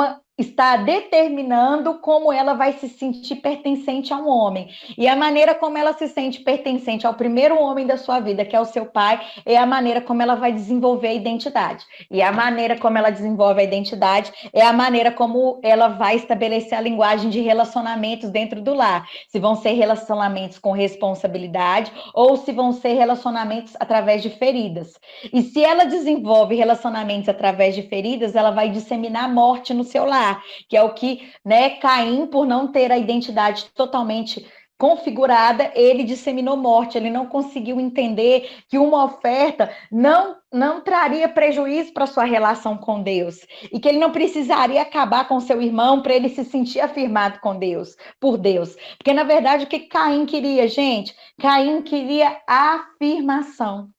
está determinando como ela vai se sentir pertencente a um homem. E a maneira como ela se sente pertencente ao primeiro homem da sua vida, que é o seu pai, é a maneira como ela vai desenvolver a identidade. E a maneira como ela desenvolve a identidade é a maneira como ela vai estabelecer a linguagem de relacionamentos dentro do lar. Se vão ser relacionamentos com responsabilidade ou se vão ser relacionamentos através de feridas. E se ela desenvolve relacionamentos através de feridas, ela vai disseminar morte no seu lar, que é o que, né, Caim, por não ter a identidade totalmente configurada, ele disseminou morte, ele não conseguiu entender que uma oferta não traria prejuízo para sua relação com Deus, e que ele não precisaria acabar com seu irmão para ele se sentir afirmado com Deus, por Deus. Porque, na verdade, o que Caim queria, gente? Caim queria afirmação.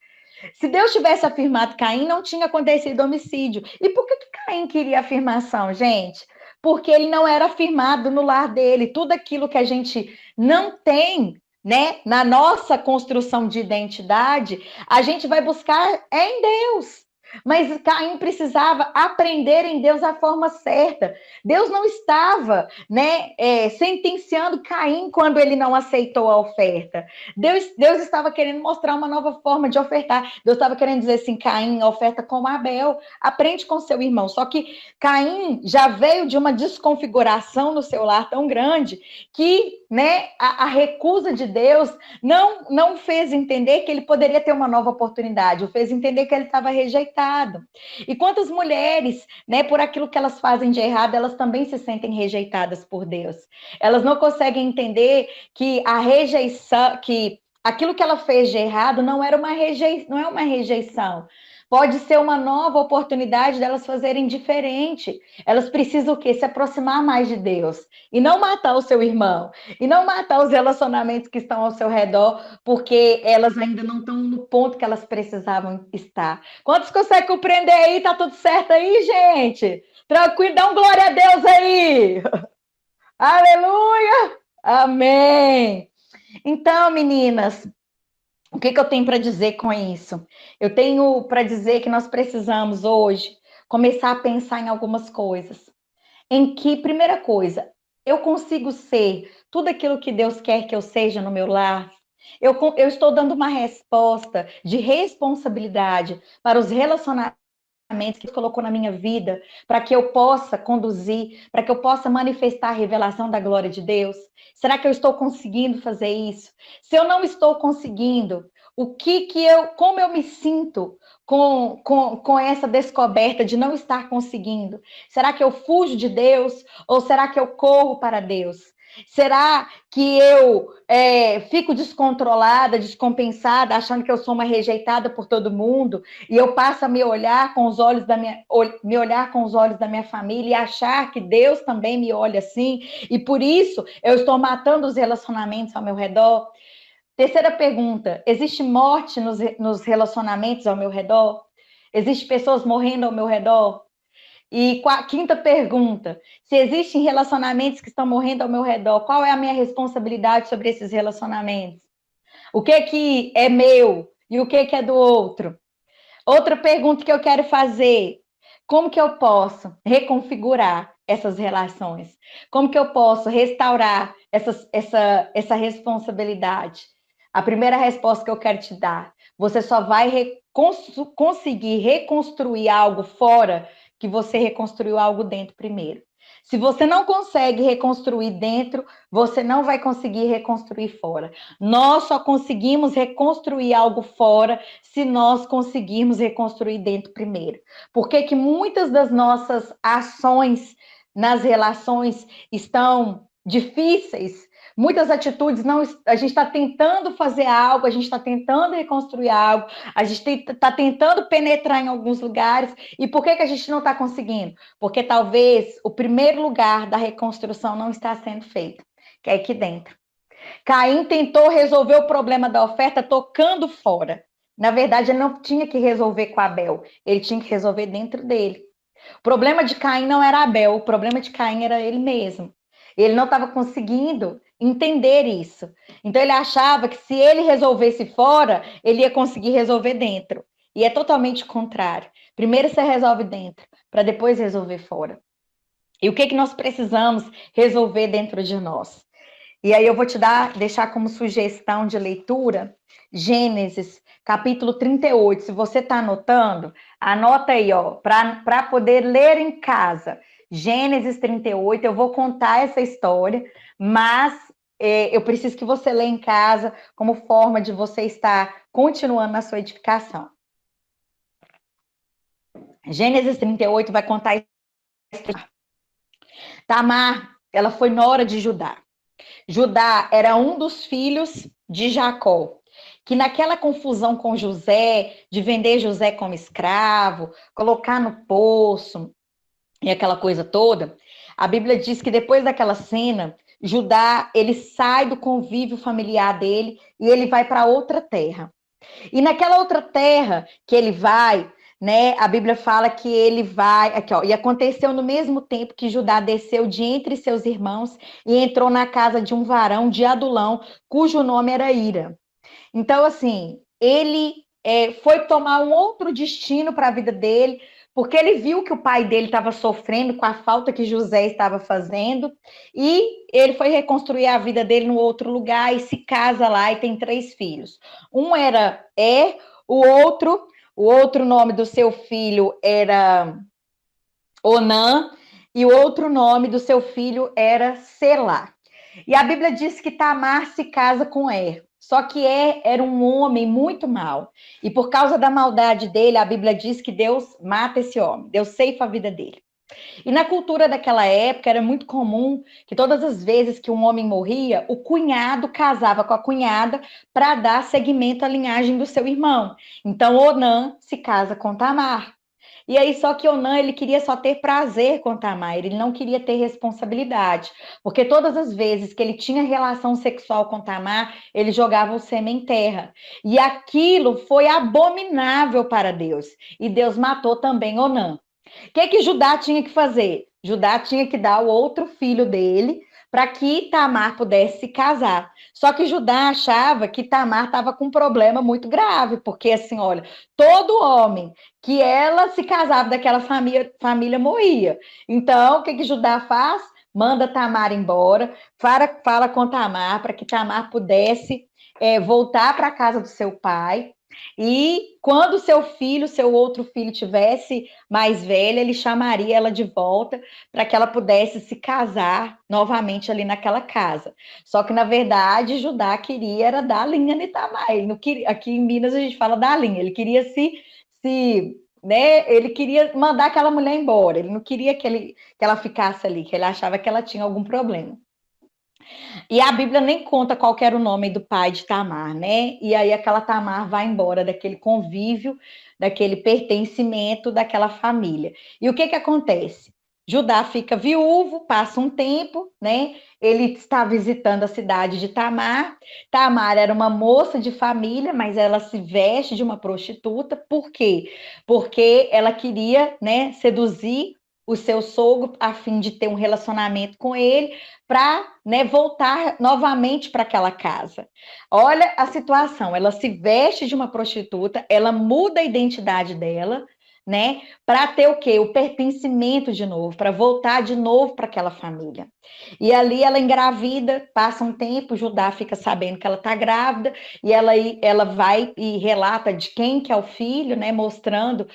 Se Deus tivesse afirmado Caim, não tinha acontecido homicídio. E por que Caim queria afirmação, gente? Porque ele não era afirmado no lar dele. Tudo aquilo que a gente não tem, né, na nossa construção de identidade, a gente vai buscar em Deus. Mas Caim precisava aprender em Deus a forma certa. Deus não estava, né, sentenciando Caim quando ele não aceitou a oferta. Deus estava querendo mostrar uma nova forma de ofertar. Deus estava querendo dizer assim, Caim, oferta como Abel, aprende com seu irmão. Só que Caim já veio de uma desconfiguração no seu lar tão grande que, né, a recusa de Deus não fez entender que ele poderia ter uma nova oportunidade, o fez entender que ele estava rejeitado. E quantas mulheres, né, por aquilo que elas fazem de errado, elas também se sentem rejeitadas por Deus. Elas não conseguem entender que a rejeição, que aquilo que ela fez de errado não é uma rejeição. Pode ser uma nova oportunidade delas fazerem diferente. Elas precisam o quê? Se aproximar mais de Deus. E não matar o seu irmão. E não matar os relacionamentos que estão ao seu redor, porque elas ainda não estão no ponto que elas precisavam estar. Quantos conseguem compreender aí? Tá tudo certo aí, gente? Tranquilo, dá um glória a Deus aí! Aleluia! Amém! Então, meninas, o que eu tenho para dizer com isso? Eu tenho para dizer que nós precisamos hoje começar a pensar em algumas coisas. Em que, primeira coisa, eu consigo ser tudo aquilo que Deus quer que eu seja no meu lar? Eu estou dando uma resposta de responsabilidade para os relacionamentos que Deus colocou na minha vida, para que eu possa conduzir, para que eu possa manifestar a revelação da glória de Deus? Será que eu estou conseguindo fazer isso? Se eu não estou conseguindo, como eu me sinto com essa descoberta de não estar conseguindo? Será que eu fujo de Deus ou será que eu corro para Deus? Será que eu fico descontrolada, descompensada, achando que eu sou uma rejeitada por todo mundo e eu passo a me olhar com os olhos da minha família e achar que Deus também me olha assim e por isso eu estou matando os relacionamentos ao meu redor? Terceira pergunta: existe morte nos relacionamentos ao meu redor? Existem pessoas morrendo ao meu redor? E quinta pergunta: se existem relacionamentos que estão morrendo ao meu redor, qual é a minha responsabilidade sobre esses relacionamentos? O que é meu e o que é do outro? Outra pergunta que eu quero fazer: como que eu posso reconfigurar essas relações? Como que eu posso restaurar essa responsabilidade? A primeira resposta que eu quero te dar: você só vai conseguir reconstruir algo fora que você reconstruiu algo dentro primeiro. Se você não consegue reconstruir dentro, você não vai conseguir reconstruir fora. Nós só conseguimos reconstruir algo fora se nós conseguirmos reconstruir dentro primeiro. Por que muitas das nossas ações nas relações estão difíceis? Muitas atitudes não. A gente está tentando fazer algo, a gente está tentando reconstruir algo, a gente está tentando penetrar em alguns lugares. E por que a gente não está conseguindo? Porque talvez o primeiro lugar da reconstrução não está sendo feito, que é aqui dentro. Caim tentou resolver o problema da oferta tocando fora. Na verdade, ele não tinha que resolver com Abel, ele tinha que resolver dentro dele. O problema de Caim não era Abel, o problema de Caim era ele mesmo. Ele não estava conseguindo entender isso. Então, ele achava que se ele resolvesse fora, ele ia conseguir resolver dentro. E é totalmente o contrário. Primeiro você resolve dentro, para depois resolver fora. E o que nós precisamos resolver dentro de nós? E aí eu vou deixar como sugestão de leitura Gênesis, capítulo 38. Se você está anotando, anota aí, ó, para poder ler em casa. Gênesis 38, eu vou contar essa história, mas eu preciso que você leia em casa como forma de você estar continuando na sua edificação. Gênesis 38 vai contar a história. Tamar, ela foi nora de Judá. Judá era um dos filhos de Jacó, que naquela confusão com José, de vender José como escravo, colocar no poço e aquela coisa toda, a Bíblia diz que depois daquela cena, Judá, ele sai do convívio familiar dele e ele vai para outra terra. E naquela outra terra que ele vai, né, a Bíblia fala que ele vai, aqui ó, e aconteceu no mesmo tempo que Judá desceu de entre seus irmãos e entrou na casa de um varão de Adulão, cujo nome era Ira. Então, assim, ele foi tomar um outro destino para a vida dele, porque ele viu que o pai dele estava sofrendo com a falta que José estava fazendo, e ele foi reconstruir a vida dele no outro lugar e se casa lá e tem 3 filhos. Um era o outro nome do seu filho era Onã, e o outro nome do seu filho era Selá. E a Bíblia diz que Tamar se casa com só que era um homem muito mau. E por causa da maldade dele, a Bíblia diz que Deus mata esse homem, Deus ceifa a vida dele. E na cultura daquela época era muito comum que todas as vezes que um homem morria, o cunhado casava com a cunhada para dar seguimento à linhagem do seu irmão. Então Onã se casa com Tamar. E aí, só que Onã, ele queria só ter prazer com Tamar, ele não queria ter responsabilidade, porque todas as vezes que ele tinha relação sexual com Tamar, ele jogava o sêmen em terra. E aquilo foi abominável para Deus. E Deus matou também Onã. O que Judá tinha que fazer? Judá tinha que dar o outro filho dele para que Tamar pudesse se casar. Só que Judá achava que Tamar estava com um problema muito grave, porque assim, olha, todo homem que ela se casava daquela família morria. Então, o que Judá faz? Manda Tamar embora, fala com Tamar para que Tamar pudesse voltar para a casa do seu pai. E quando seu outro filho tivesse mais velho, ele chamaria ela de volta para que ela pudesse se casar novamente ali naquela casa. Só que, na verdade, Judá queria era dar a linha de Itamar. Ele não queria, aqui em Minas a gente fala dar a linha, ele queria ele queria mandar aquela mulher embora, ele não queria que ela ficasse ali, que ele achava que ela tinha algum problema. E a Bíblia nem conta qual era o nome do pai de Tamar, né? E aí aquela Tamar vai embora daquele convívio, daquele pertencimento daquela família. E o que que acontece? Judá fica viúvo, passa um tempo, né? Ele está visitando a cidade de Tamar. Tamar era uma moça de família, mas ela se veste de uma prostituta. Por quê? Porque ela queria, né, seduzir o seu sogro a fim de ter um relacionamento com ele para, né, voltar novamente para aquela casa. Olha a situação, ela se veste de uma prostituta, ela muda a identidade dela, né, para ter o quê? O pertencimento de novo, para voltar de novo para aquela família. E ali ela engravida, passa um tempo, Judá fica sabendo que ela está grávida, e ela vai e relata de quem que é o filho, né, mostrando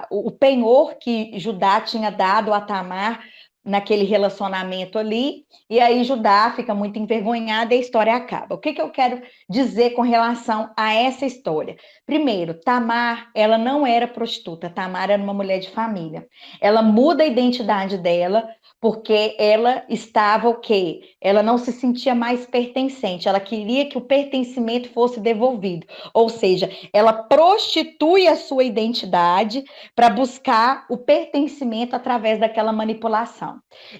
o penhor que Judá tinha dado a Tamar naquele relacionamento ali, e aí Judá fica muito envergonhada e a história acaba. O que que eu quero dizer com relação a essa história? Primeiro, Tamar, ela não era prostituta, Tamar era uma mulher de família. Ela muda a identidade dela porque ela estava o quê? Ela não se sentia mais pertencente, ela queria que o pertencimento fosse devolvido. Ou seja, ela prostitui a sua identidade para buscar o pertencimento através daquela manipulação.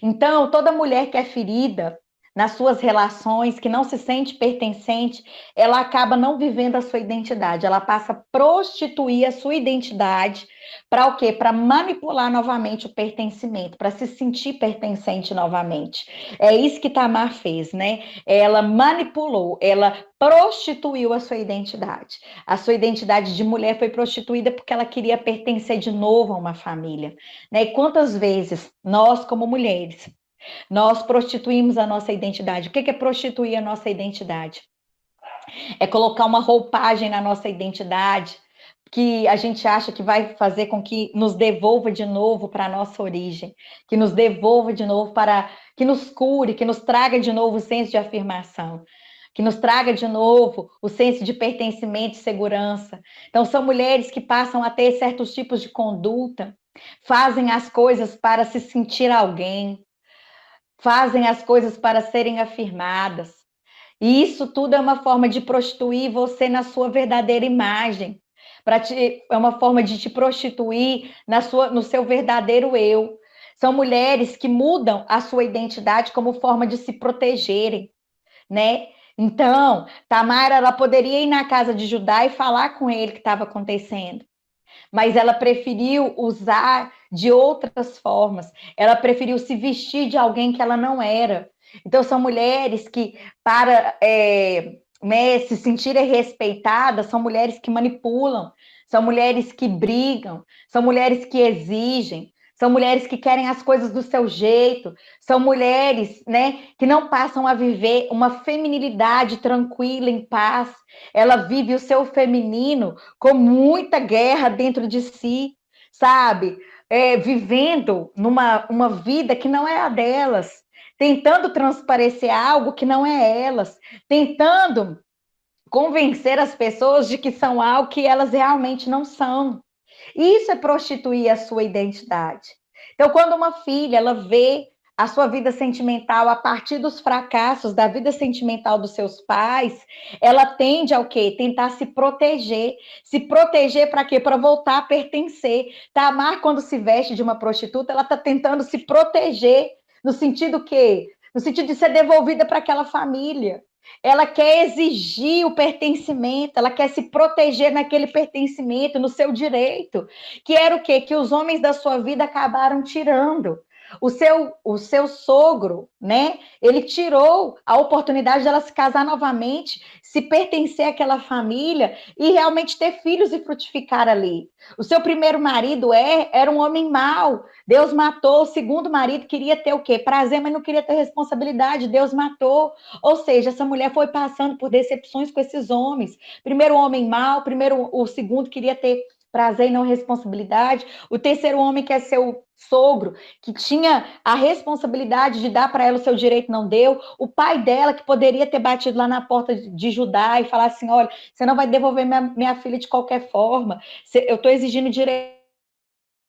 Então, toda mulher que é ferida nas suas relações, que não se sente pertencente, ela acaba não vivendo a sua identidade, ela passa a prostituir a sua identidade para o quê? Para manipular novamente o pertencimento, para se sentir pertencente novamente. É isso que Tamar fez, né? Ela manipulou, ela prostituiu a sua identidade. A sua identidade de mulher foi prostituída porque ela queria pertencer de novo a uma família, né? E quantas vezes nós, como mulheres, nós prostituímos a nossa identidade? O que é prostituir a nossa identidade? É colocar uma roupagem na nossa identidade que a gente acha que vai fazer com que nos devolva de novo para a nossa origem, que nos devolva de novo para, que nos cure, que nos traga de novo o senso de afirmação, que nos traga de novo o senso de pertencimento e segurança. Então, são mulheres que passam a ter certos tipos de conduta, fazem as coisas para se sentir alguém, fazem as coisas para serem afirmadas. E isso tudo é uma forma de prostituir você na sua verdadeira imagem. É uma forma de te prostituir no seu verdadeiro eu. São mulheres que mudam a sua identidade como forma de se protegerem, né? Então, Tamara, ela poderia ir na casa de Judá e falar com ele o que estava acontecendo, mas ela preferiu usar de outras formas, ela preferiu se vestir de alguém que ela não era. Então, são mulheres que, para né, se sentirem respeitadas, são mulheres que manipulam, são mulheres que brigam, são mulheres que exigem, são mulheres que querem as coisas do seu jeito, são mulheres, né, que não passam a viver uma feminilidade tranquila, em paz. Ela vive o seu feminino com muita guerra dentro de si, sabe? Vivendo uma vida que não é a delas, tentando transparecer algo que não é elas, tentando convencer as pessoas de que são algo que elas realmente não são. Isso é prostituir a sua identidade. Então, quando uma filha ela vê a sua vida sentimental a partir dos fracassos da vida sentimental dos seus pais, ela tende ao quê? Tentar se proteger. Se proteger para quê? Para voltar a pertencer. Tamar, quando se veste de uma prostituta, ela está tentando se proteger no sentido que, no sentido de ser devolvida para aquela família. Ela quer exigir o pertencimento, ela quer se proteger naquele pertencimento, no seu direito, que era o quê? Que os homens da sua vida acabaram tirando. O seu sogro, né? Ele tirou a oportunidade dela se casar novamente, se pertencer àquela família e realmente ter filhos e frutificar ali. O seu primeiro marido era um homem mau. Deus matou. O segundo marido queria ter o quê? Prazer, mas não queria ter responsabilidade. Deus matou. Ou seja, essa mulher foi passando por decepções com esses homens. Primeiro homem mau, primeiro o segundo queria ter prazer e não responsabilidade. O terceiro homem quer ser o sogro, que tinha a responsabilidade de dar para ela o seu direito, não deu. O pai dela, que poderia ter batido lá na porta de Judá e falar assim: olha, você não vai devolver minha filha de qualquer forma, eu estou exigindo direito.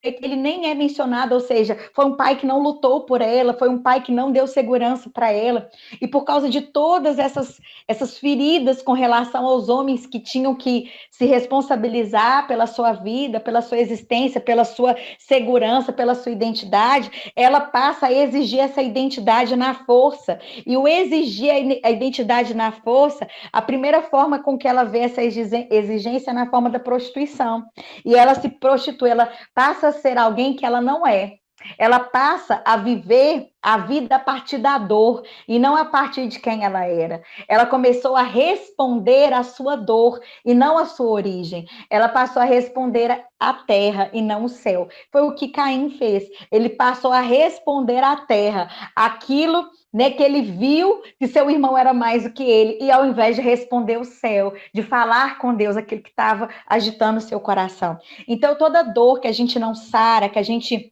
Ele nem é mencionado, ou seja, foi um pai que não lutou por ela, foi um pai que não deu segurança para ela, e por causa de todas essas feridas com relação aos homens que tinham que se responsabilizar pela sua vida, pela sua existência, pela sua segurança, pela sua identidade, ela passa a exigir essa identidade na força, e o exigir a identidade na força, a primeira forma com que ela vê essa exigência é na forma da prostituição, e ela se prostitui, ela passa a ser alguém que ela não é. Ela passa a viver a vida a partir da dor e não a partir de quem ela era. Ela começou a responder à sua dor e não à sua origem. Ela passou a responder à terra e não o céu. Foi o que Caim fez. Ele passou a responder à terra aquilo, né, que ele viu que seu irmão era mais do que ele, e ao invés de responder o céu, de falar com Deus aquilo que estava agitando o seu coração. Então, toda dor que a gente não sara, que a gente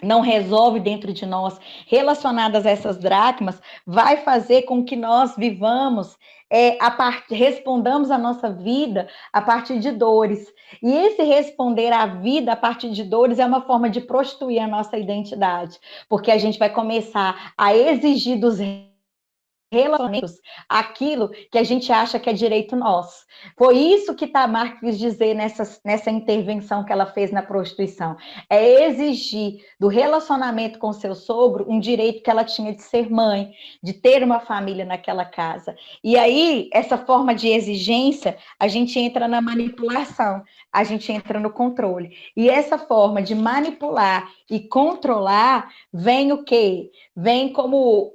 não resolve dentro de nós, relacionadas a essas dracmas, vai fazer com que nós vivamos, respondamos a nossa vida a partir de dores. E esse responder à vida a partir de dores é uma forma de prostituir a nossa identidade, porque a gente vai começar a exigir dos relacionamentos aquilo que a gente acha que é direito nosso. Foi isso que Tamar quis dizer nessa intervenção que ela fez na prostituição. É exigir do relacionamento com seu sogro um direito que ela tinha de ser mãe, de ter uma família naquela casa. E aí, essa forma de exigência, a gente entra na manipulação, a gente entra no controle. E essa forma de manipular e controlar vem o quê? Vem como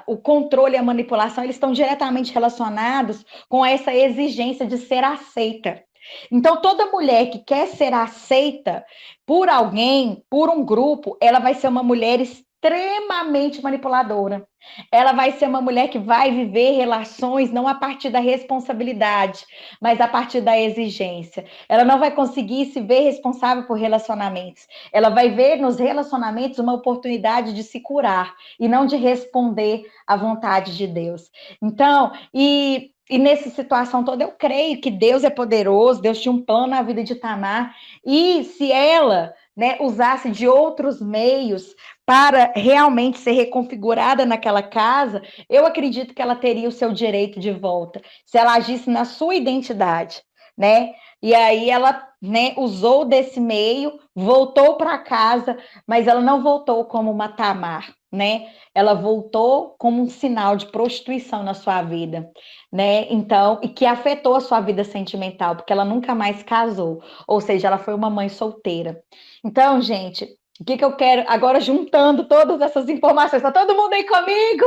o controle e a manipulação, eles estão diretamente relacionados com essa exigência de ser aceita. Então, toda mulher que quer ser aceita por alguém, por um grupo, ela vai ser uma mulher extremamente manipuladora. Ela vai ser uma mulher que vai viver relações não a partir da responsabilidade, mas a partir da exigência. Ela não vai conseguir se ver responsável por relacionamentos. Ela vai ver nos relacionamentos uma oportunidade de se curar e não de responder à vontade de Deus. Então, e nessa situação toda, eu creio que Deus é poderoso, Deus tinha um plano na vida de Tamar, e se ela, né, usasse de outros meios para realmente ser reconfigurada naquela casa, eu acredito que ela teria o seu direito de volta, se ela agisse na sua identidade, né? E aí ela, né, usou desse meio, voltou para casa, mas ela não voltou como uma Tamar, né? Ela voltou como um sinal de prostituição na sua vida, né? Então, e que afetou a sua vida sentimental, porque ela nunca mais casou, ou seja, ela foi uma mãe solteira. Então, gente, o que eu quero agora juntando todas essas informações? Tá todo mundo aí comigo?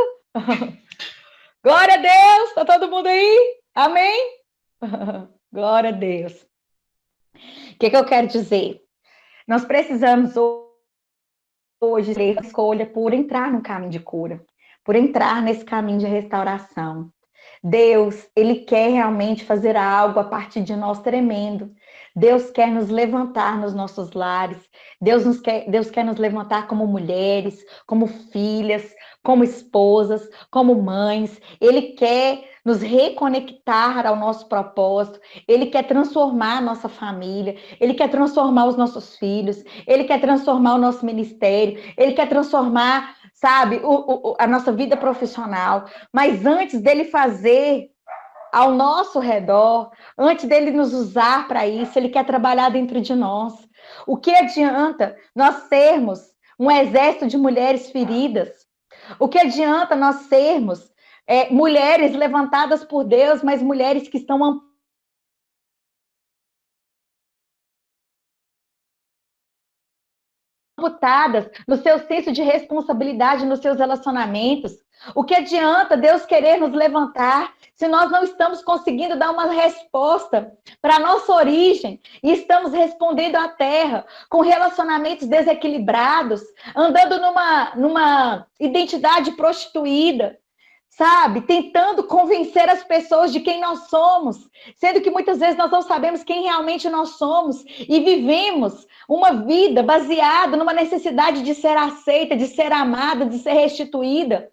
Glória a Deus! Tá todo mundo aí? Amém? Glória a Deus. O que eu quero dizer? Nós precisamos hoje ter a escolha por entrar no caminho de cura, por entrar nesse caminho de restauração. Deus, Ele quer realmente fazer algo a partir de nós tremendo. Deus quer nos levantar nos nossos lares. Deus quer nos levantar como mulheres, como filhas, como esposas, como mães. Ele quer nos reconectar ao nosso propósito. Ele quer transformar a nossa família. Ele quer transformar os nossos filhos. Ele quer transformar o nosso ministério. Ele quer transformar, sabe, a nossa vida profissional. Mas antes dele fazer ao nosso redor, antes dele nos usar para isso, ele quer trabalhar dentro de nós. O que adianta nós sermos um exército de mulheres feridas? O que adianta nós sermos mulheres levantadas por Deus, mas mulheres que estão amputadas no seu senso de responsabilidade nos seus relacionamentos. O que adianta Deus querer nos levantar se nós não estamos conseguindo dar uma resposta para a nossa origem e estamos respondendo à terra com relacionamentos desequilibrados, andando numa identidade prostituída, sabe? Tentando convencer as pessoas de quem nós somos, sendo que muitas vezes nós não sabemos quem realmente nós somos e vivemos uma vida baseada numa necessidade de ser aceita, de ser amada, de ser restituída.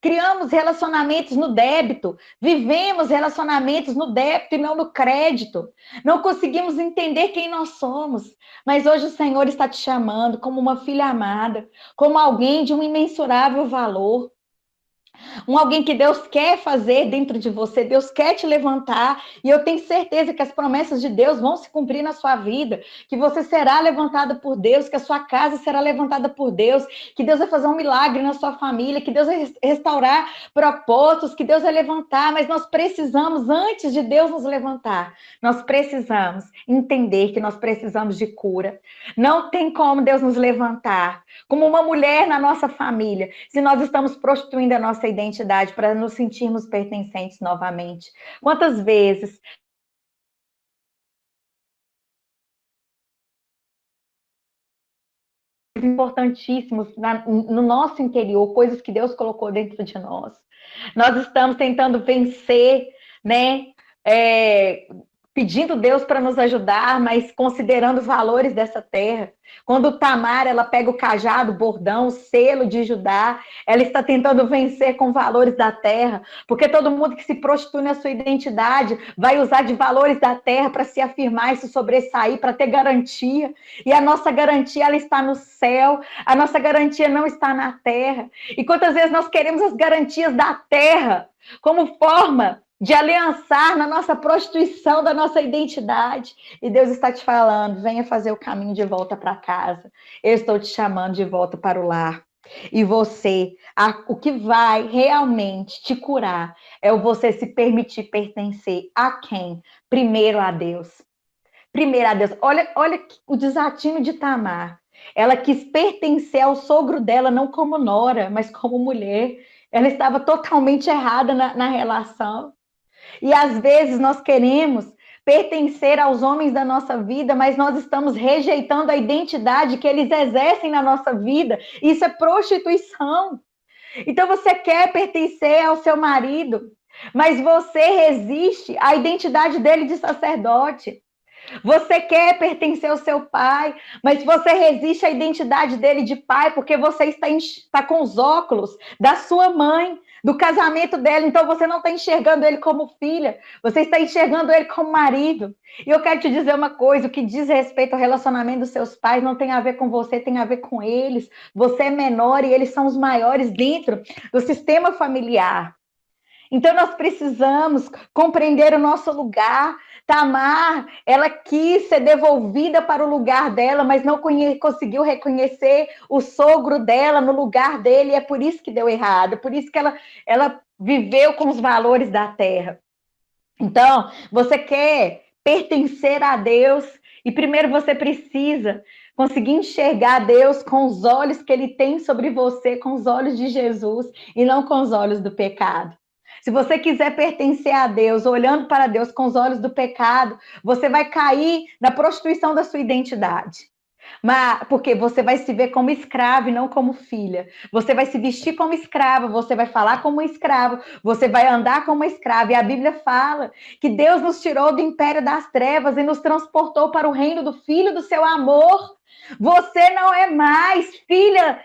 Criamos relacionamentos no débito, vivemos relacionamentos no débito e não no crédito. Não conseguimos entender quem nós somos. Mas hoje o Senhor está te chamando como uma filha amada, como alguém de um imensurável valor. Alguém que Deus quer fazer dentro de você, Deus quer te levantar, e eu tenho certeza que as promessas de Deus vão se cumprir na sua vida, que você será levantada por Deus, que a sua casa será levantada por Deus, que Deus vai fazer um milagre na sua família, que Deus vai restaurar propósitos, que Deus vai levantar, mas nós precisamos, antes de Deus nos levantar, nós precisamos entender que nós precisamos de cura. Não tem como Deus nos levantar como uma mulher na nossa família, se nós estamos prostituindo a nossa identidade para nos sentirmos pertencentes novamente. Quantas vezes importantíssimos no nosso interior, coisas que Deus colocou dentro de nós. Nós estamos tentando vencer, né? Pedindo Deus para nos ajudar, mas considerando valores dessa terra. Quando Tamar, ela pega o cajado, o bordão, o selo de Judá, ela está tentando vencer com valores da terra, porque todo mundo que se prostitui na sua identidade vai usar de valores da terra para se afirmar e se sobressair, para ter garantia. E a nossa garantia, ela está no céu, a nossa garantia não está na terra. E quantas vezes nós queremos as garantias da terra como forma de aliançar na nossa prostituição da nossa identidade. E Deus está te falando, venha fazer o caminho de volta para casa. Eu estou te chamando de volta para o lar. E você, o que vai realmente te curar é você se permitir pertencer a quem? Primeiro a Deus. Primeiro a Deus. Olha o desatino de Tamar. Ela quis pertencer ao sogro dela, não como nora, mas como mulher. Ela estava totalmente errada na relação. E às vezes nós queremos pertencer aos homens da nossa vida, mas nós estamos rejeitando a identidade que eles exercem na nossa vida. Isso é prostituição. Então você quer pertencer ao seu marido, mas você resiste à identidade dele de sacerdote. Você quer pertencer ao seu pai, mas você resiste à identidade dele de pai, porque você está com os óculos da sua mãe, do casamento dela, então você não está enxergando ele como filha, você está enxergando ele como marido. E eu quero te dizer uma coisa, o que diz respeito ao relacionamento dos seus pais não tem a ver com você, tem a ver com eles. Você é menor e eles são os maiores dentro do sistema familiar. Então, nós precisamos compreender o nosso lugar. Tamar, ela quis ser devolvida para o lugar dela, mas não conseguiu reconhecer o sogro dela no lugar dele, e é por isso que deu errado, por isso que ela viveu com os valores da terra. Então, você quer pertencer a Deus, e primeiro você precisa conseguir enxergar Deus com os olhos que Ele tem sobre você, com os olhos de Jesus, e não com os olhos do pecado. Se você quiser pertencer a Deus, olhando para Deus com os olhos do pecado, você vai cair na prostituição da sua identidade. Mas porque você vai se ver como escrava e não como filha. Você vai se vestir como escrava, você vai falar como escravo, você vai andar como escrava. E a Bíblia fala que Deus nos tirou do império das trevas e nos transportou para o reino do Filho do seu amor. Você não é mais filha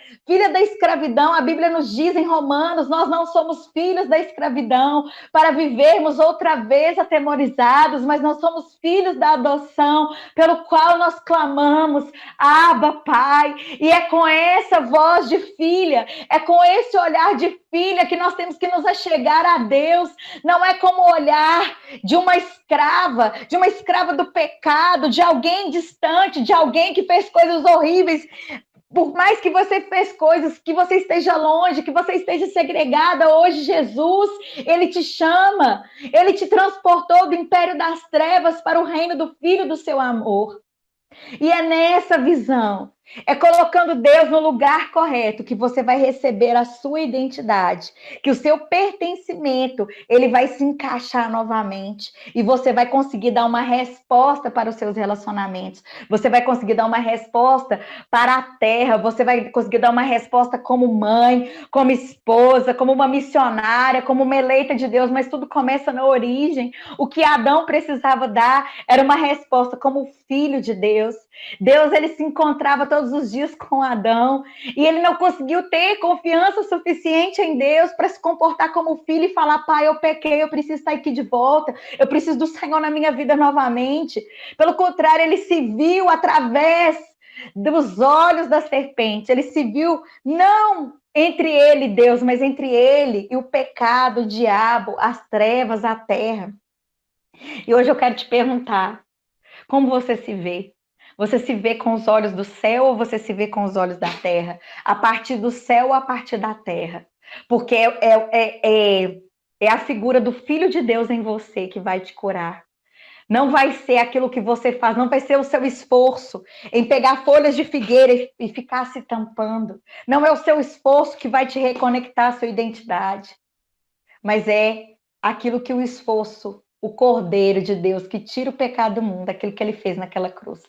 da escravidão. A Bíblia nos diz em Romanos, nós não somos filhos da escravidão para vivermos outra vez atemorizados, mas nós somos filhos da adoção, pelo qual nós clamamos, Abba, Pai. E é com essa voz de filha, é com esse olhar de filha que nós temos que nos achegar a Deus. Não é como o olhar de uma escrava do pecado, de alguém distante, de alguém que fez coisas horríveis. Por mais que você fez coisas, que você esteja longe, que você esteja segregada, hoje Jesus, Ele te chama, Ele te transportou do império das trevas para o reino do Filho do seu amor. E é nessa visão É colocando Deus no lugar correto que você vai receber a sua identidade, que o seu pertencimento, ele vai se encaixar novamente e você vai conseguir dar uma resposta para os seus relacionamentos. Você vai conseguir dar uma resposta para a terra, você vai conseguir dar uma resposta como mãe, como esposa, como uma missionária, como uma eleita de Deus, mas tudo começa na origem. O que Adão precisava dar era uma resposta como filho de Deus. Deus, ele se encontrava todos os dias com Adão e ele não conseguiu ter confiança suficiente em Deus para se comportar como filho e falar: pai, eu pequei, eu preciso estar aqui de volta, eu preciso do Senhor na minha vida novamente. Pelo contrário, ele se viu através dos olhos da serpente, ele se viu não entre ele e Deus, mas entre ele e o pecado, o diabo, as trevas, a terra. E hoje eu quero te perguntar, como você se vê? Você se vê com os olhos do céu ou você se vê com os olhos da terra? A partir do céu ou a partir da terra? Porque é a figura do Filho de Deus em você que vai te curar. Não vai ser aquilo que você faz, não vai ser o seu esforço em pegar folhas de figueira e ficar se tampando. Não é o seu esforço que vai te reconectar à sua identidade, mas é aquilo que o esforço, o Cordeiro de Deus que tira o pecado do mundo, aquilo que ele fez naquela cruz.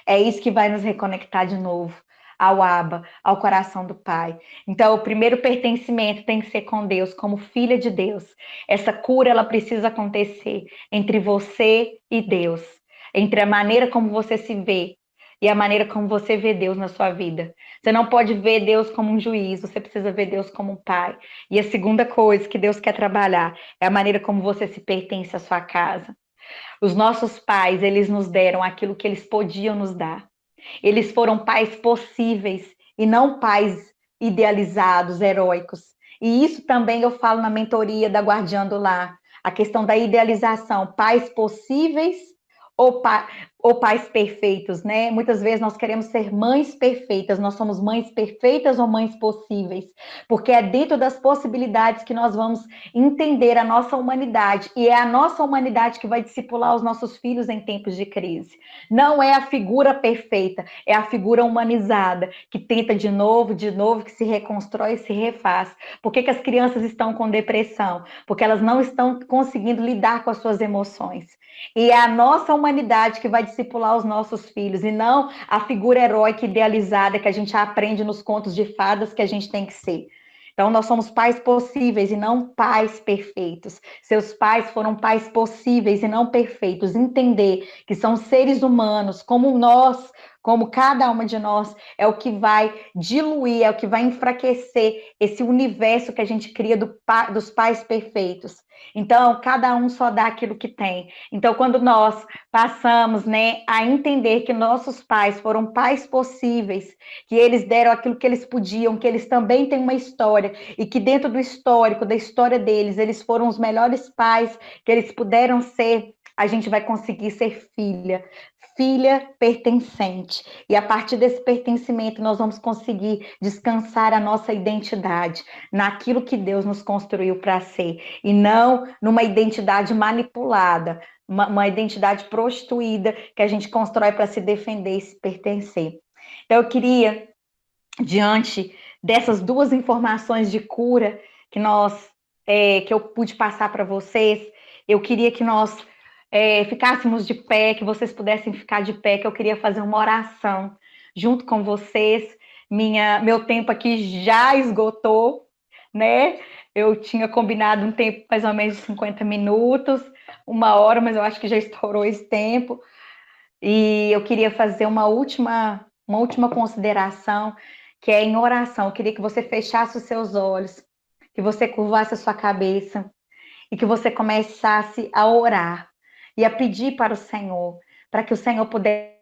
É isso que vai nos reconectar de novo ao Abba, ao coração do Pai. Então, o primeiro pertencimento tem que ser com Deus, como filha de Deus. Essa cura, ela precisa acontecer entre você e Deus, entre a maneira como você se vê e a maneira como você vê Deus na sua vida. Você não pode ver Deus como um juiz, você precisa ver Deus como um pai. E a segunda coisa que Deus quer trabalhar é a maneira como você se pertence à sua casa. Os nossos pais, eles nos deram aquilo que eles podiam nos dar. Eles foram pais possíveis e não pais idealizados, heróicos. E isso também eu falo na mentoria da Guardiã do Lar. A questão da idealização, pais possíveis ou, ou pais perfeitos, né? Muitas vezes nós queremos ser mães perfeitas, nós somos mães perfeitas ou mães possíveis, porque é dentro das possibilidades que nós vamos entender a nossa humanidade, e é a nossa humanidade que vai discipular os nossos filhos em tempos de crise. Não é a figura perfeita, é a figura humanizada, que tenta de novo, que se reconstrói e se refaz. Por que as crianças estão com depressão? Porque elas não estão conseguindo lidar com as suas emoções. E é a nossa humanidade que vai discipular os nossos filhos, e não a figura heróica idealizada que a gente aprende nos contos de fadas que a gente tem que ser. Então, nós somos pais possíveis e não pais perfeitos. Seus pais foram pais possíveis e não perfeitos. Entender que são seres humanos, como nós, como cada uma de nós, é o que vai diluir, é o que vai enfraquecer esse universo que a gente cria dos pais perfeitos. Então, cada um só dá aquilo que tem. Então, quando nós passamos, né, a entender que nossos pais foram pais possíveis, que eles deram aquilo que eles podiam, que eles também têm uma história, e que dentro do histórico, da história deles, eles foram os melhores pais que eles puderam ser, a gente vai conseguir ser filha pertencente. E a partir desse pertencimento, nós vamos conseguir descansar a nossa identidade naquilo que Deus nos construiu para ser, e não numa identidade manipulada, uma identidade prostituída que a gente constrói para se defender e se pertencer. Então, eu queria, diante dessas duas informações de cura que eu pude passar para vocês, eu queria que nós ficássemos de pé, que vocês pudessem ficar de pé, que eu queria fazer uma oração junto com vocês. Meu tempo aqui já esgotou, né? Eu tinha combinado um tempo mais ou menos de 50 minutos, 1 hora, mas eu acho que já estourou esse tempo. E eu queria fazer uma última consideração, que é em oração. Eu queria que você fechasse os seus olhos, que você curvasse a sua cabeça e que você começasse a orar e a pedir para o Senhor, para que o Senhor pudesse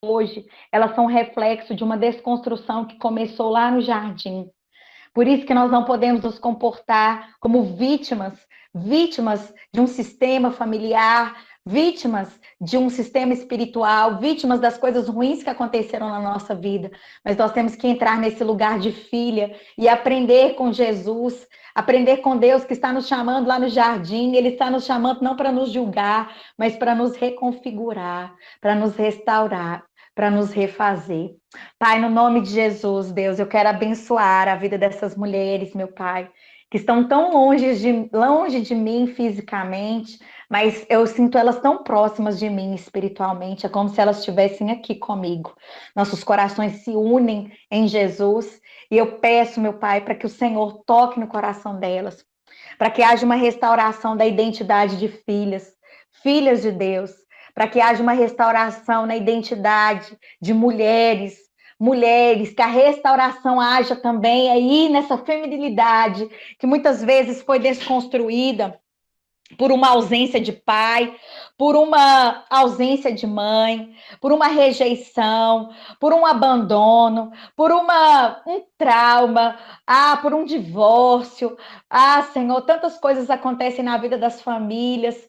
hoje, elas são reflexo de uma desconstrução que começou lá no jardim. Por isso que nós não podemos nos comportar como vítimas de um sistema familiar, vítimas de um sistema espiritual, vítimas das coisas ruins que aconteceram na nossa vida, mas nós temos que entrar nesse lugar de filha e aprender com Jesus, aprender com Deus que está nos chamando lá no jardim. Ele está nos chamando não para nos julgar, mas para nos reconfigurar, para nos restaurar, para nos refazer. Pai, no nome de Jesus, Deus, eu quero abençoar a vida dessas mulheres, meu Pai, que estão tão longe de mim fisicamente, mas eu sinto elas tão próximas de mim espiritualmente, é como se elas estivessem aqui comigo. Nossos corações se unem em Jesus, e eu peço, meu Pai, para que o Senhor toque no coração delas, para que haja uma restauração da identidade de filhas, filhas de Deus, para que haja uma restauração na identidade de mulheres, mulheres, que a restauração haja também aí nessa feminilidade que muitas vezes foi desconstruída por uma ausência de pai, por uma ausência de mãe, por uma rejeição, por um abandono, por um trauma, por um divórcio. Senhor, tantas coisas acontecem na vida das famílias.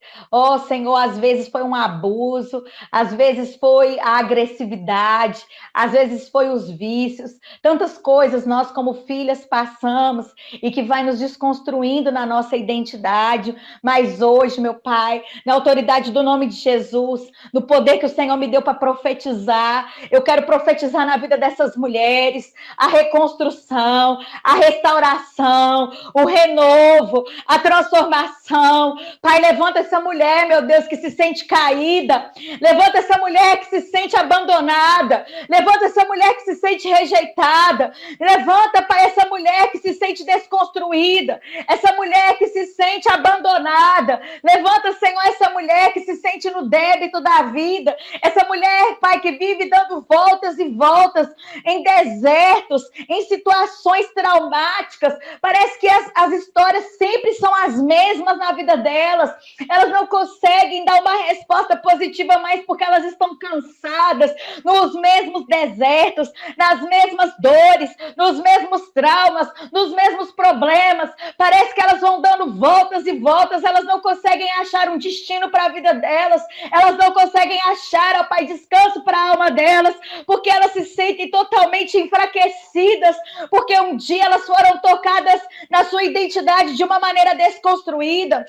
Senhor, às vezes foi um abuso, às vezes foi a agressividade, às vezes foi os vícios. Tantas coisas nós como filhas passamos e que vai nos desconstruindo na nossa identidade, mas hoje, meu Pai, na autoridade do nome de Jesus, no poder que o Senhor me deu para profetizar, eu quero profetizar na vida dessas mulheres a reconstrução, a restauração, o renovo, a transformação. Pai, levanta essa mulher, meu Deus, que se sente caída, levanta essa mulher que se sente abandonada, levanta essa mulher que se sente rejeitada, levanta, Pai, essa mulher que se sente desconstruída, essa mulher que se sente abandonada. Levanta, Senhor, essa mulher que se sente no débito da vida, essa mulher, Pai, que vive dando voltas e voltas em desertos, em situações traumáticas. Parece que as histórias sempre são as mesmas na vida delas. Elas não conseguem dar uma resposta positiva mais porque elas estão cansadas nos mesmos desertos, nas mesmas dores, nos mesmos traumas, nos mesmos problemas. Parece que elas vão dando voltas e voltas, elas não conseguem achar um destino para a vida delas, elas não conseguem achar, ó Pai, descanso para a alma delas, porque elas se sentem totalmente enfraquecidas, porque um dia elas foram tocadas na sua identidade de uma maneira desconstruída.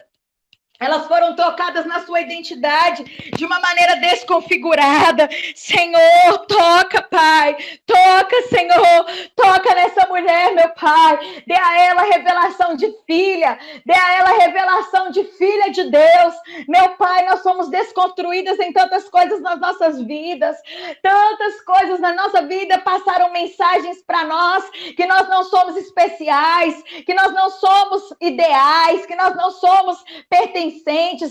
Elas foram tocadas na sua identidade de uma maneira desconfigurada. Senhor, toca, Pai. Toca, Senhor. Toca nessa mulher, meu Pai. Dê a ela revelação de filha. Dê a ela revelação de filha de Deus. Meu Pai, nós somos desconstruídas em tantas coisas nas nossas vidas. Tantas coisas na nossa vida passaram mensagens para nós que nós não somos especiais, que nós não somos ideais, que nós não somos pertencentes,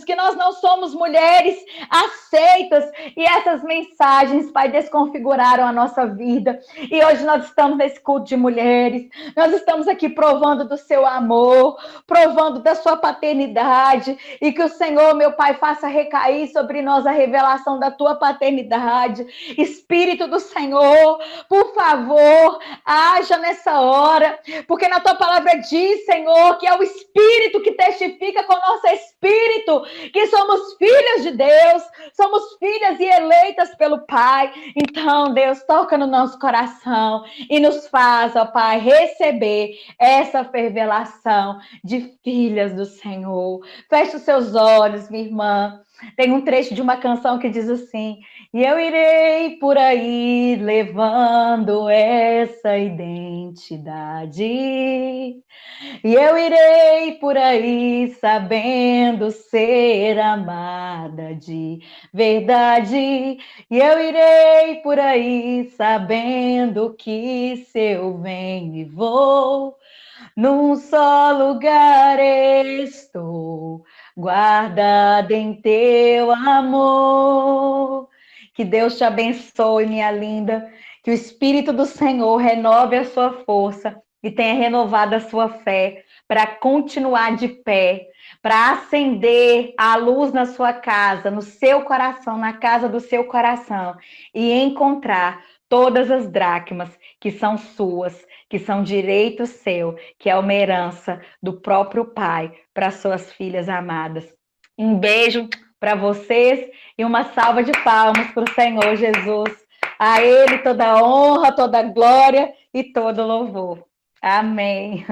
que nós não somos mulheres aceitas, e essas mensagens, Pai, desconfiguraram a nossa vida, e hoje nós estamos nesse culto de mulheres, nós estamos aqui provando do seu amor, provando da sua paternidade, e que o Senhor, meu Pai, faça recair sobre nós a revelação da tua paternidade. Espírito do Senhor, por favor, haja nessa hora, porque na tua palavra diz, Senhor, que é o Espírito que testifica com o nosso Espírito, que somos filhas de Deus, somos filhas e eleitas pelo Pai. Então, Deus, toca no nosso coração e nos faz, ó Pai, receber essa revelação de filhas do Senhor. Feche os seus olhos, minha irmã. Tem um trecho de uma canção que diz assim: e eu irei por aí levando essa identidade. E eu irei por aí sabendo ser amada de verdade. E eu irei por aí sabendo que se eu venho e vou, num só lugar estou, guardada em teu amor. Que Deus te abençoe, minha linda. Que o Espírito do Senhor renove a sua força e tenha renovado a sua fé para continuar de pé, para acender a luz na sua casa, no seu coração, na casa do seu coração, e encontrar todas as dracmas que são suas, que são direito seu, que é uma herança do próprio Pai para suas filhas amadas. Um beijo para vocês e uma salva de palmas para o Senhor Jesus. A Ele toda honra, toda glória e todo louvor. Amém.